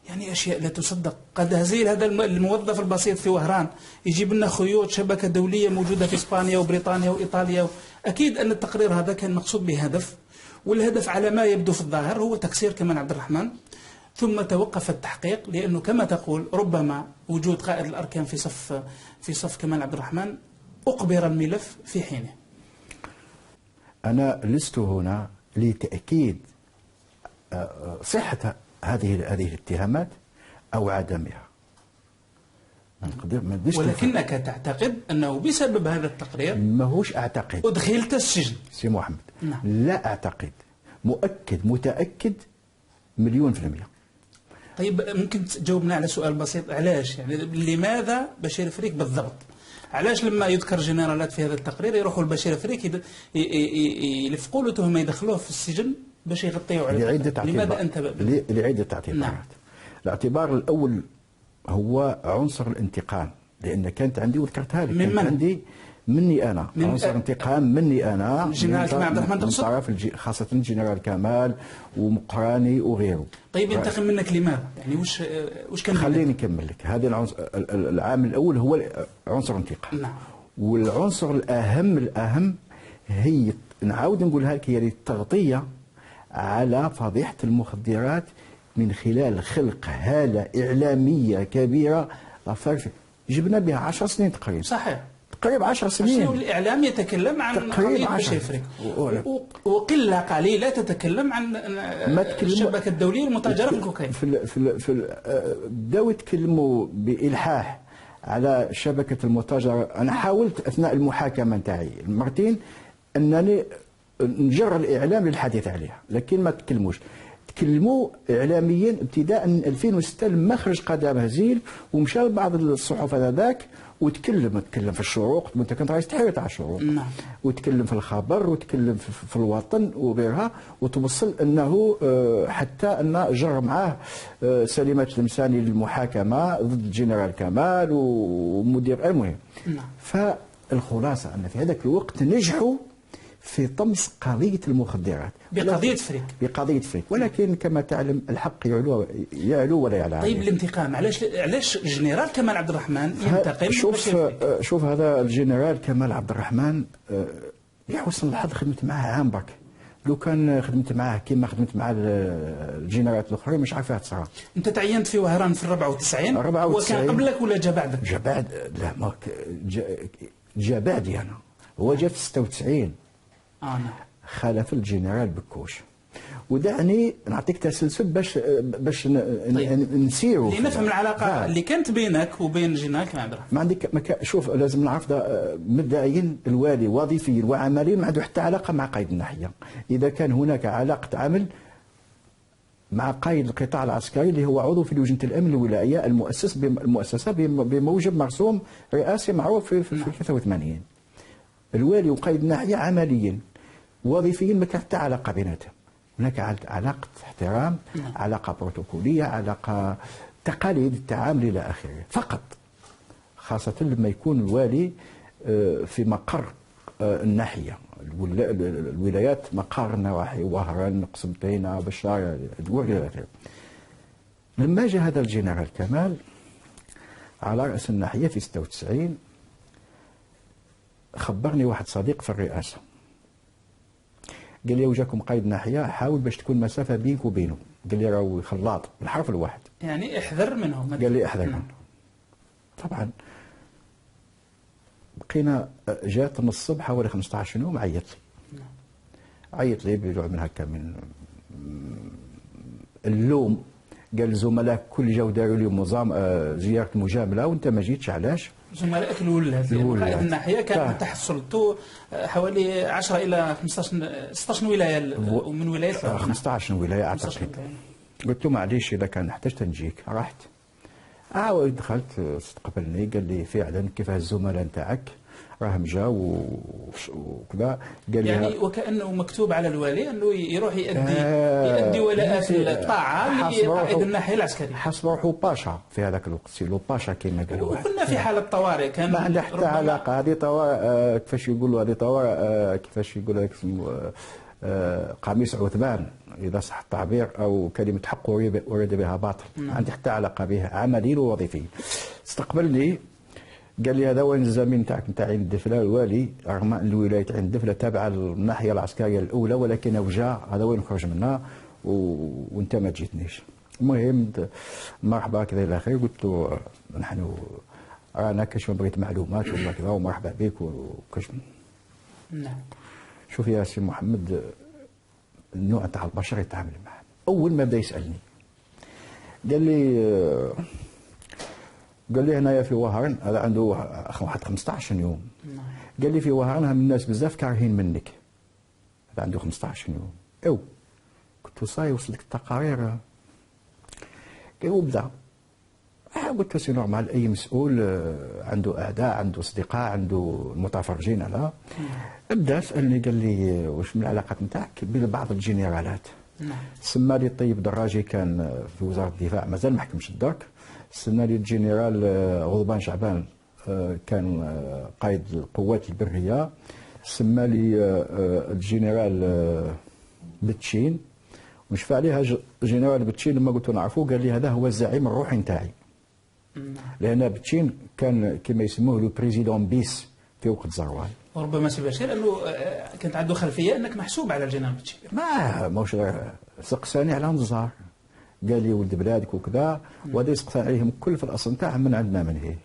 يعني أشياء لا تصدق. قد هزيل هذا الموظف البسيط في وهران يجيب لنا خيوط شبكة دولية موجودة في إسبانيا وبريطانيا وإيطاليا. أكيد أن التقرير هذا كان مقصود بهدف، والهدف على ما يبدو في الظاهر هو تكسير كمال عبد الرحمن. ثم توقف التحقيق، لأنه كما تقول ربما وجود قائد الأركان في صف كمال عبد الرحمن أقبر الملف في حينه. أنا لست هنا لتأكيد صحة هذه الاتهامات أو عدمها. ما نقدرش ولكنك تعتقد أنه بسبب هذا التقرير ماهوش أعتقد أدخلت السجن. سي محمد. نعم. لا أعتقد، متأكد مليون في المية. طيب ممكن تجاوبنا على سؤال بسيط؟ علاش يعني لماذا بشير فريك بالضبط؟ علاش لما يذكر جنرالات في هذا التقرير يروحوا لبشير فريك يلفقوا له تهمه يدخلوه في السجن باش يغطيوا على لماذا انت لعدة اعتبارات. نعم. الاعتبار الأول هو عنصر الانتقام، لأن كانت عندي وذكرتها لك، كانت عندي مني أنا عنصر انتقام مني أنا الجنرال كمال عبد الرحمن من طرف خاصة الجنرال كمال ومقراني وغيره. طيب ينتقم منك لماذا؟ يعني وش كان؟ خليني نكمل لك. هذا العنصر العامل الأول هو عنصر الانتقام. نعم. والعنصر الأهم هي نعاود نقولها لك، هي التغطية على فضيحة المخدرات من خلال خلق هالة إعلامية كبيرة. جبنا بها 10 سنين تقريبا. صحيح. تقريبا 10 سنين. الإعلام يتكلم عن قضية بشير فريك، وقلة قليلة تتكلم عن الشبكة الدولية للمتاجرة في الكوكايين. بداو يتكلموا بإلحاح على شبكة المتاجرة. أنا حاولت أثناء المحاكمة نتاعي المرتين أنني نجر الإعلام للحديث عليها، لكن ما تكلموش. تكلموا إعلاميا ابتداء من 2006 لما خرج قدام هزيل ومشى لبعض الصحف هذاك وتكلم في الشروق، انت كنت رئيس تحرير تاع الشروق. نعم. وتكلم في الخبر وتكلم في الوطن وغيرها، وتوصل انه حتى ان جر معاه سليمة المساني للمحاكمه ضد الجنرال كمال ومدير المهم. نعم. فالخلاصه ان في هذاك الوقت نجحوا في طمس قضية المخدرات بقضية فريك، ولكن كما تعلم الحق يعلو ولا يعلى. طيب الانتقام، علاش الجنرال كمال عبد الرحمن ينتقم؟ شوف هذا الجنرال كمال عبد الرحمن يحسن الحظ خدمت معاه عام برك. لو كان خدمت معاه كما خدمت مع الجنرالات الاخرين مش عارف تصرى. انت تعينت في وهران في 94. هو كان قبلك ولا جا بعدك؟ جا بعد. لا ما جا بعدي انا. هو جا في 96. نعم. خالف الجنرال بكوش. ودعني نعطيك تسلسل باش نسيروا لنفهم العلاقه اللي كانت بينك وبين الجنرال كمال عبد الرحمن. ما عندك شوف لازم نعرف مبدئيا الوالي وظيفيا وعمليا ما عنده حتى علاقه مع قائد الناحيه. اذا كان هناك علاقه عمل مع قائد القطاع العسكري اللي هو عضو في لجنه الامن الولائيه المؤسسه بموجب مرسوم رئاسي معروف في 83. الوالي وقائد الناحيه عمليا وظيفيا ما كانت حتى علاقه بيناتهم. هناك علاقه احترام، علاقه بروتوكوليه، علاقه تقاليد التعامل الى اخره فقط. خاصه لما يكون الوالي في مقر الناحيه الولايات، مقر النواحي وهران، قسنطينه، بشار، الى اخره. لما جاء هذا الجنرال كمال على راس الناحيه في 96 خبرني واحد صديق في الرئاسه، قال لي وجاكم قائد ناحيه حاول باش تكون مسافه بينك وبينه. قال لي راهو خلاط بالحرف الواحد، يعني احذر منهم. قال لي احذر منهم. طبعا بقينا جات من الصبح حوالي 15 يوم عيط لي بنوع من هكا من اللوم. قال الزملاء كل جاو داروا لي زياره مجامله وانت ما جيتش، علاش؟ زملائك الولاد قائد الناحيه كان تحت سلطته حوالي 10 الى 16 ولايه ومن ولايات 15 ولايه اعتقد. قلت له معليش اذا كان احتجت نجيك. رحت دخلت استقبلني قال لي فعلا كيف الزملاء نتاعك راهم جاوا وكذا. قال يعني وكانه مكتوب على الوالي انه يروح يؤدي ولاءات الطاعه لقائد الناحيه العسكريه. حسب روحه باشا في هذاك الوقت، سيلو باشا كما قالوا. وكنا في حاله طوارئ، كان ما عندها حتى علاقه. هذه طوارئ كيفاش يقولوا، هذه طوارئ كيفاش يقول لك اسمه قميص عثمان اذا صح التعبير، او كلمه حق ورد بها باطل. ما عندي حتى علاقه بها عمليا ووظيفيا. استقبلني قال لي هذا وين الزميل نتاعك نتاع عين الدفله الوالي، رغم ان الولايه عين الدفله تابعه للناحيه العسكريه الاولى، ولكن وجا هذا وين خرج منها وانت ما جيتنيش. المهم مرحبا كذا الى اخره. قلت له نحن رانا كاش بغيت معلومات ولا كذا ومرحبا بك وكاش. نعم. شوف يا سي محمد النوع تاع البشر يتعامل معاه. اول ما بدا يسالني قال لي قال لي هنايا في وهران، هذا عنده واحد 15 يوم. قال لي في وهران هم الناس بزاف كارهين منك. هذا عنده 15 يوم. او قلت له صاي وصلت التقارير. قال وبدا. قلت له سي نورمال، اي مسؤول عنده اعداء، عنده اصدقاء، عنده متفرجين على. بدا سالني قال لي واش من العلاقات نتاعك ببعض الجنرالات. سما لي طيب دراجي كان في وزاره الدفاع مازال ما حكمش الدرك. سما لي الجنرال غضبان شعبان كان قائد القوات البريه. سما لي الجنرال بتشين، ونشفع عليها الجنرال بتشين لما قلت له نعرفوه قال لي هذا هو الزعيم الروحي نتاعي. لان بتشين كان كما يسموه لو بريزيدون بيس في وقت زروال. وربما سي بشير لانه كانت عنده خلفيه انك محسوب على الجنرال بتشين. ماهوش سقساني على نزار، قال لي ولد بلادك وكذا، وهذا يسقسان عليهم كل في الاصل نتاعهم من عندنا من هي.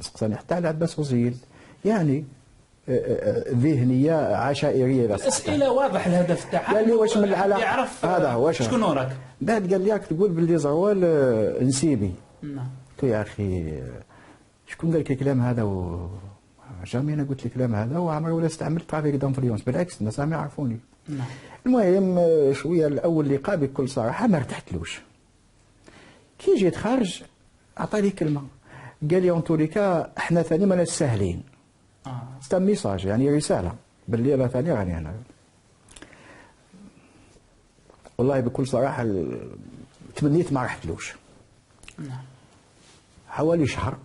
سقساني حتى على عباس وزيل، يعني ذهنيه عشائريه. الاسئله واضح الهدف تاعها. قال لي واش من العلاقه يعرف هذا واش شكون وراك. بعد قال لي راك تقول باللي زروال نسيبي. نعم. قلت له يا اخي شكون قال لك الكلام هذا؟ جامي انا قلت الكلام هذا وعمري ولا استعملت ترافيك دانفلونس، بالعكس الناس راهم يعرفوني. نعم. المهم شويه الاول لقاء بكل صراحه ما ارتحتلوش. كي جيت خارج عطاني كلمه، قال لي اون توليكا احنا ثاني ماناش ساهلين. ستا ميساج يعني رساله باللي انا ثاني راني هنا. والله بكل صراحه تمنيت ما رحتلوش. نعم. حوالي شهر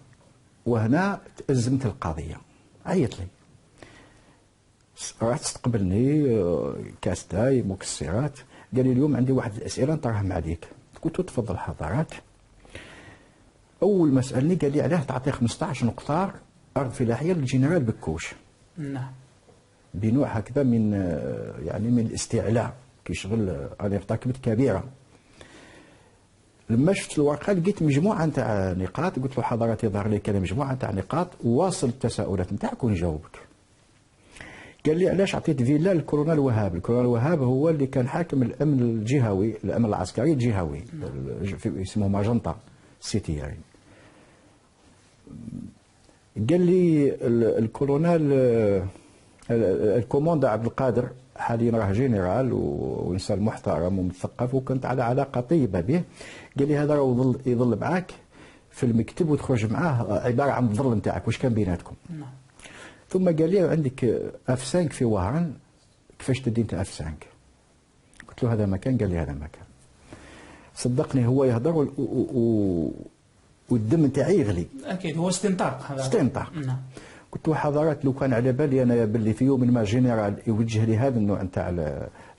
وهنا تأزمت القضيه، عيط لي. راح تستقبلني كاس داي مكسرات، قال لي اليوم عندي واحد الاسئله نطرحهم عليك. قلت له تفضل حضرات. اول ما سالني قال لي علاه تعطي 15 نقطار ارض فلاحيه للجنرال بكوش. نعم. بنوع هكذا من يعني من الاستعلاء، كيشغل راني ارتكبت كبيره. لما شفت الورقه لقيت مجموعه نتاع نقاط، قلت له حضرتك يظهر لي كان مجموعه نتاع نقاط، واصل التساؤلات نتاعك ونجاوبك. قال لي علاش عطيت فيلا للكولونيل وهاب؟ الكولونيل وهاب هو اللي كان حاكم الامن الجهوي، الامن العسكري الجهوي، اسمه ماجنطا سيتي يعني. قال لي الكولونيل الكوموندا عبد القادر حاليا راه جنرال وانسان محترم ومثقف وكنت على علاقه طيبه به. قال لي هذا راه يظل معاك في المكتب وتخرج معاه عباره عن الظل نتاعك، واش كان بيناتكم؟ نعم. ثم قال لي عندك اف 5 في وهران، كيفاش تدي انت اف 5؟ قلت له هذا مكان. قال لي هذا مكان. صدقني هو يهضر والدم نتاعي يغلي. اكيد هو استنطاق هذا. استنطاق. نعم. قلت له حضرات لو كان على بالي انا باللي في يوم ما جنرال يوجه لي هذا النوع نتاع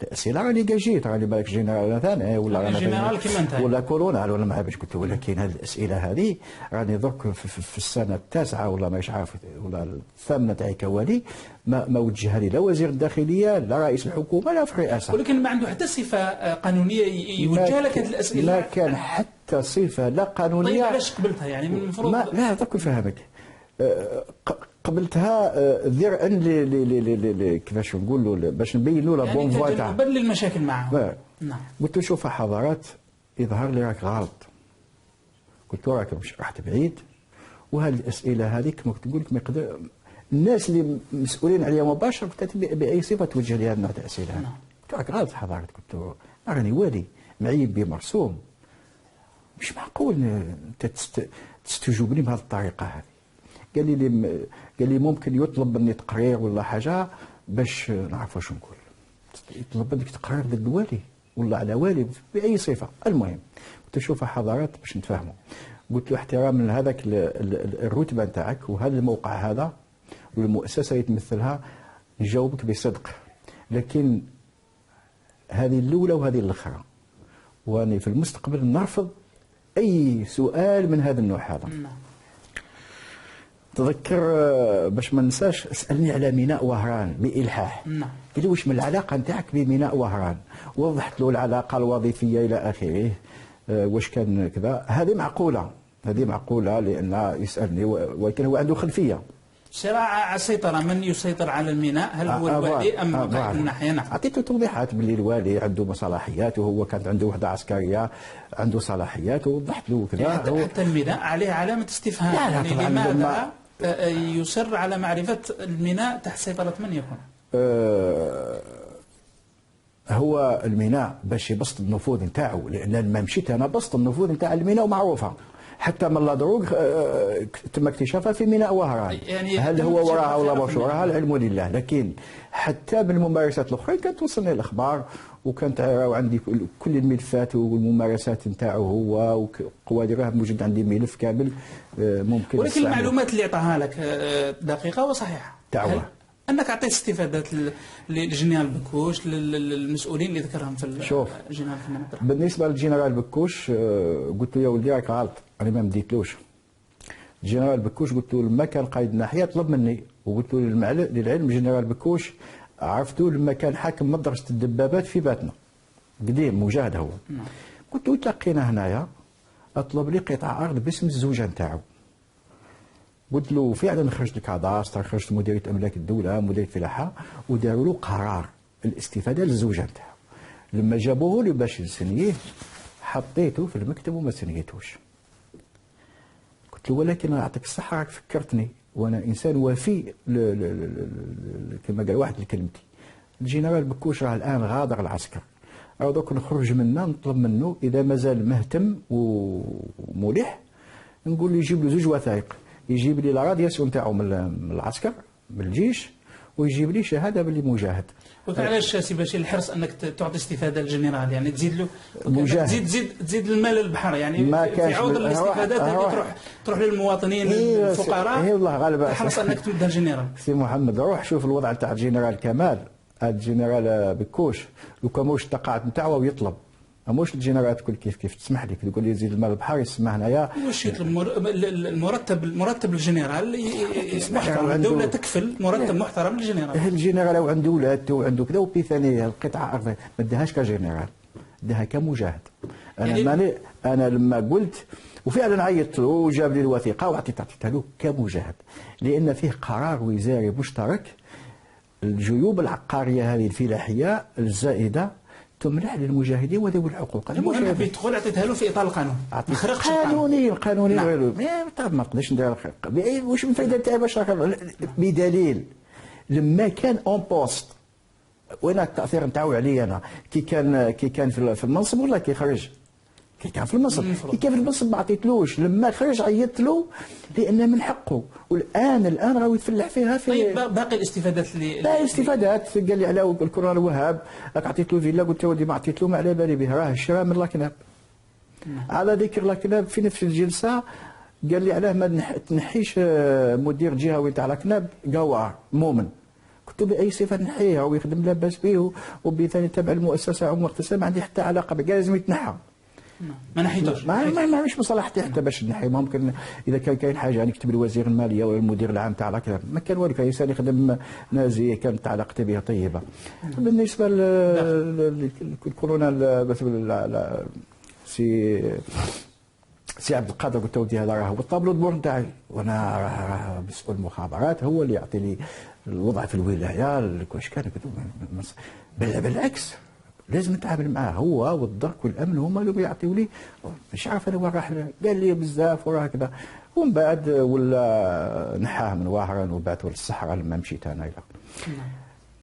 الاسئله راني جيت، راني بالك جنرال ثاني ولا جنرال كيما انت ولا كولونيل ولا ما عرفتش. قلت له ولكن هذه الاسئله هذه راني درك في السنه التاسعه ولا مش عارف ولا الثامنه تاعي كوالي ما وجهها لي لا وزير الداخليه لا رئيس الحكومه لا في الرئاسه. ولكن ما عنده حتى صفه قانونيه يوجه لك هذه الاسئله. ما كان حتى صفه لا قانونيه. طيب علاش قبلتها يعني من المفروض؟ لا درك نفهمك. قبلتها ذرعا كيفاش نقولوا باش نبينوا لا بون فوا تاعها تجنبا للمشاكل معهم. نعم. قلت له شوف حضرات يظهر لي راك غلط. قلت له راك رحت بعيد، وهذه الاسئله هذه كما تقول لك ما يقدر الناس اللي مسؤولين عليها مباشره قلت باي صفه توجه لي هذا النوع تاع الاسئله. نعم. قلت له راك غلط حضرتك. قلت له راني والي معيب بي مرسوم، مش معقول انت تستجوبني بهذه الطريقه هذه. قال لي ممكن يطلب مني تقرير ولا حاجه باش نعرف واش نقول. يطلب منك تقرير ضد الوالي ولا على والي باي صفه. المهم قلت له شوف حضرات باش نتفاهموا. قلت له احتراما لهذاك الرتبه نتاعك وهذا الموقع هذا والمؤسسه اللي تمثلها نجاوبك بصدق، لكن هذه الاولى وهذه الاخرى، واني في المستقبل نرفض اي سؤال من هذا النوع هذا. تذكر باش ما ننساش سالني على ميناء وهران بإلحاح. نعم. قال لي واش من العلاقه نتاعك بميناء وهران؟ وضحت له العلاقه الوظيفيه الى اخره. واش كان كذا. هذه معقوله لان يسالني ولكن هو عنده خلفيه. صراع على السيطرة، من يسيطر على الميناء؟ هل هو الوالي أم قائد الناحية؟ نعم. أعطيته توضيحات باللي الوالي عنده صلاحيات، وهو كانت عنده وحدة عسكرية عنده صلاحيات، ووضحت له كذا. يعني حتى الميناء عليه علامة استفهام. لا يعني طبعا لماذا يصر على معرفة الميناء تحت سيطرة من يكون؟ هو الميناء باش يبسط النفوذ نتاعو، لان لما مشيت انا بسط النفوذ نتاع الميناء معروفه، حتى من لا دروغ تم اكتشافها في ميناء وهران. يعني هل هو وراها ولا مش وراها العلم لله، لكن حتى بالممارسات الاخرى كانت توصلني الاخبار، وكانت عندي كل الملفات والممارسات نتاعو هو وقوادي، راه موجود عندي ملف كامل ممكن. ولكن المعلومات اللي اعطاها لك دقيقه وصحيحه. تعوى انك اعطيت استفادات للجنرال بكوش، للمسؤولين اللي ذكرهم في الجنرال في المنطقه. بالنسبه للجنرال بكوش قلت له يا ولدي راك غلط، انا ما مديتلوش. الجنرال بكوش قلت له لما كان قائد الناحيه طلب مني، وقلت له للعلم الجنرال بكوش عرفته لما كان حاكم مدرسه الدبابات في باتنا قديم مجاهد هو. قلت له تلقينا هنايا اطلب لي قطع ارض باسم الزوجه نتاعو. قلت له فعلا خرجت الكاداستر، خرجت مديريه املاك الدوله، مديريه الفلاحه، وداروا له قرار الاستفاده للزوجه نتاعو. لما جابوه لي باش نسنيه حطيته في المكتب وما سنيتوش. قلت له ولكن اعطيك الصحه راك فكرتني، وانا انسان وفي كما قال واحد لكلمتي. الجنرال بكوش راه الان غادر العسكر، راه دوك نخرج منه نطلب منه اذا مازال مهتم وملح نقول له يجيب له زوج وثائق، يجيب لي الرادياسيون نتاعو من العسكر من الجيش، ويجيب لي شهاده باللي مجاهد. وعلاش سي بشير الحرص انك تعطي استفاده للجنرال؟ يعني تزيد له مجاهد، تزيد المال للبحر، يعني ما في عوض الاستفادات هذه تروح للمواطنين الفقراء. هي والله غالبا حرص انك تمدها الجنرال. سي محمد روح شوف الوضع نتاع الجنرال كمال، الجنرال بكوش لو كان موش التقاعد نتاعو ويطلب، موش الجنرال تقول كيف تسمح لك تقول لي زيد المال البحر يسمح هنايا. واش يطلب المرتب الجنرال محترم، الدوله تكفل مرتب محترم للجنرال. الجنرال وعنده ولادته وعنده كذا، وفي ثاني القطعه ارض ما داهاش كجنرال، داها كمجاهد. انا يعني انا لما قلت وفعلا عيطت له وجاب لي الوثيقه وعطيتها له كمجاهد، لان فيه قرار وزاري مشترك الجيوب العقاريه هذه الفلاحيه الزائده تمنح للمجاهدين وذوي الحقوق. المهم بيدخل عطيتها له في اطار القانون، ما خرقش قانوني غير ما نقدرش ندير واش من فايده تاعي باش بدليل لما كان اون بوست. وين التاثير نتاعو عليا انا كي كان في المنصب ولا كي خرج؟ كي كان في المنصب، كي كان في المنصب ما عطيتلوش، لما خرج عيطت له لان من حقه، والان راهو يتفلح فيها. في طيب باقي الاستفادات اللي باقي الاستفادات قال لي على الكورنال وهاب راك عطيت له فيلا، قلت له ودي ما عطيت له ما على بالي به، راه شرا من لاكناب. على ذكر لاكناب في نفس الجلسه قال لي علاه ما تنحيش مدير جهوي تاع لاكناب قوار مؤمن. قلت له باي صفه نحيه، هو يخدم لاباس به وبثاني تبع المؤسسه عموما اقتصاد ما عندي حتى علاقه به، قال لازم يتنحى. ما نحيتوش، ما مش مصلحتي حتى باش نحي. ممكن اذا كان كاين حاجه نكتب لوزير الماليه ولا المدير العام تاع لاكناب، ما كان والو، كان انسان يخدم نازيه كانت علاقتي به طيبه. بالنسبه للكولونيل سي عبد القادر قلت له هذا راه هو الطابلو دبور نتاعي، وانا راه مسؤول المخابرات هو اللي يعطي لي الوضع في الولايه واش كان. بالعكس لازم نتعامل معاه، هو والدرك والامن هما اللي يعطيوا لي، مش عارف انا وين راح. قال لي بزاف وراه كذا، ومن بعد ولا نحاه من واهرا وبعثوا للصحراء لما مشيت انا.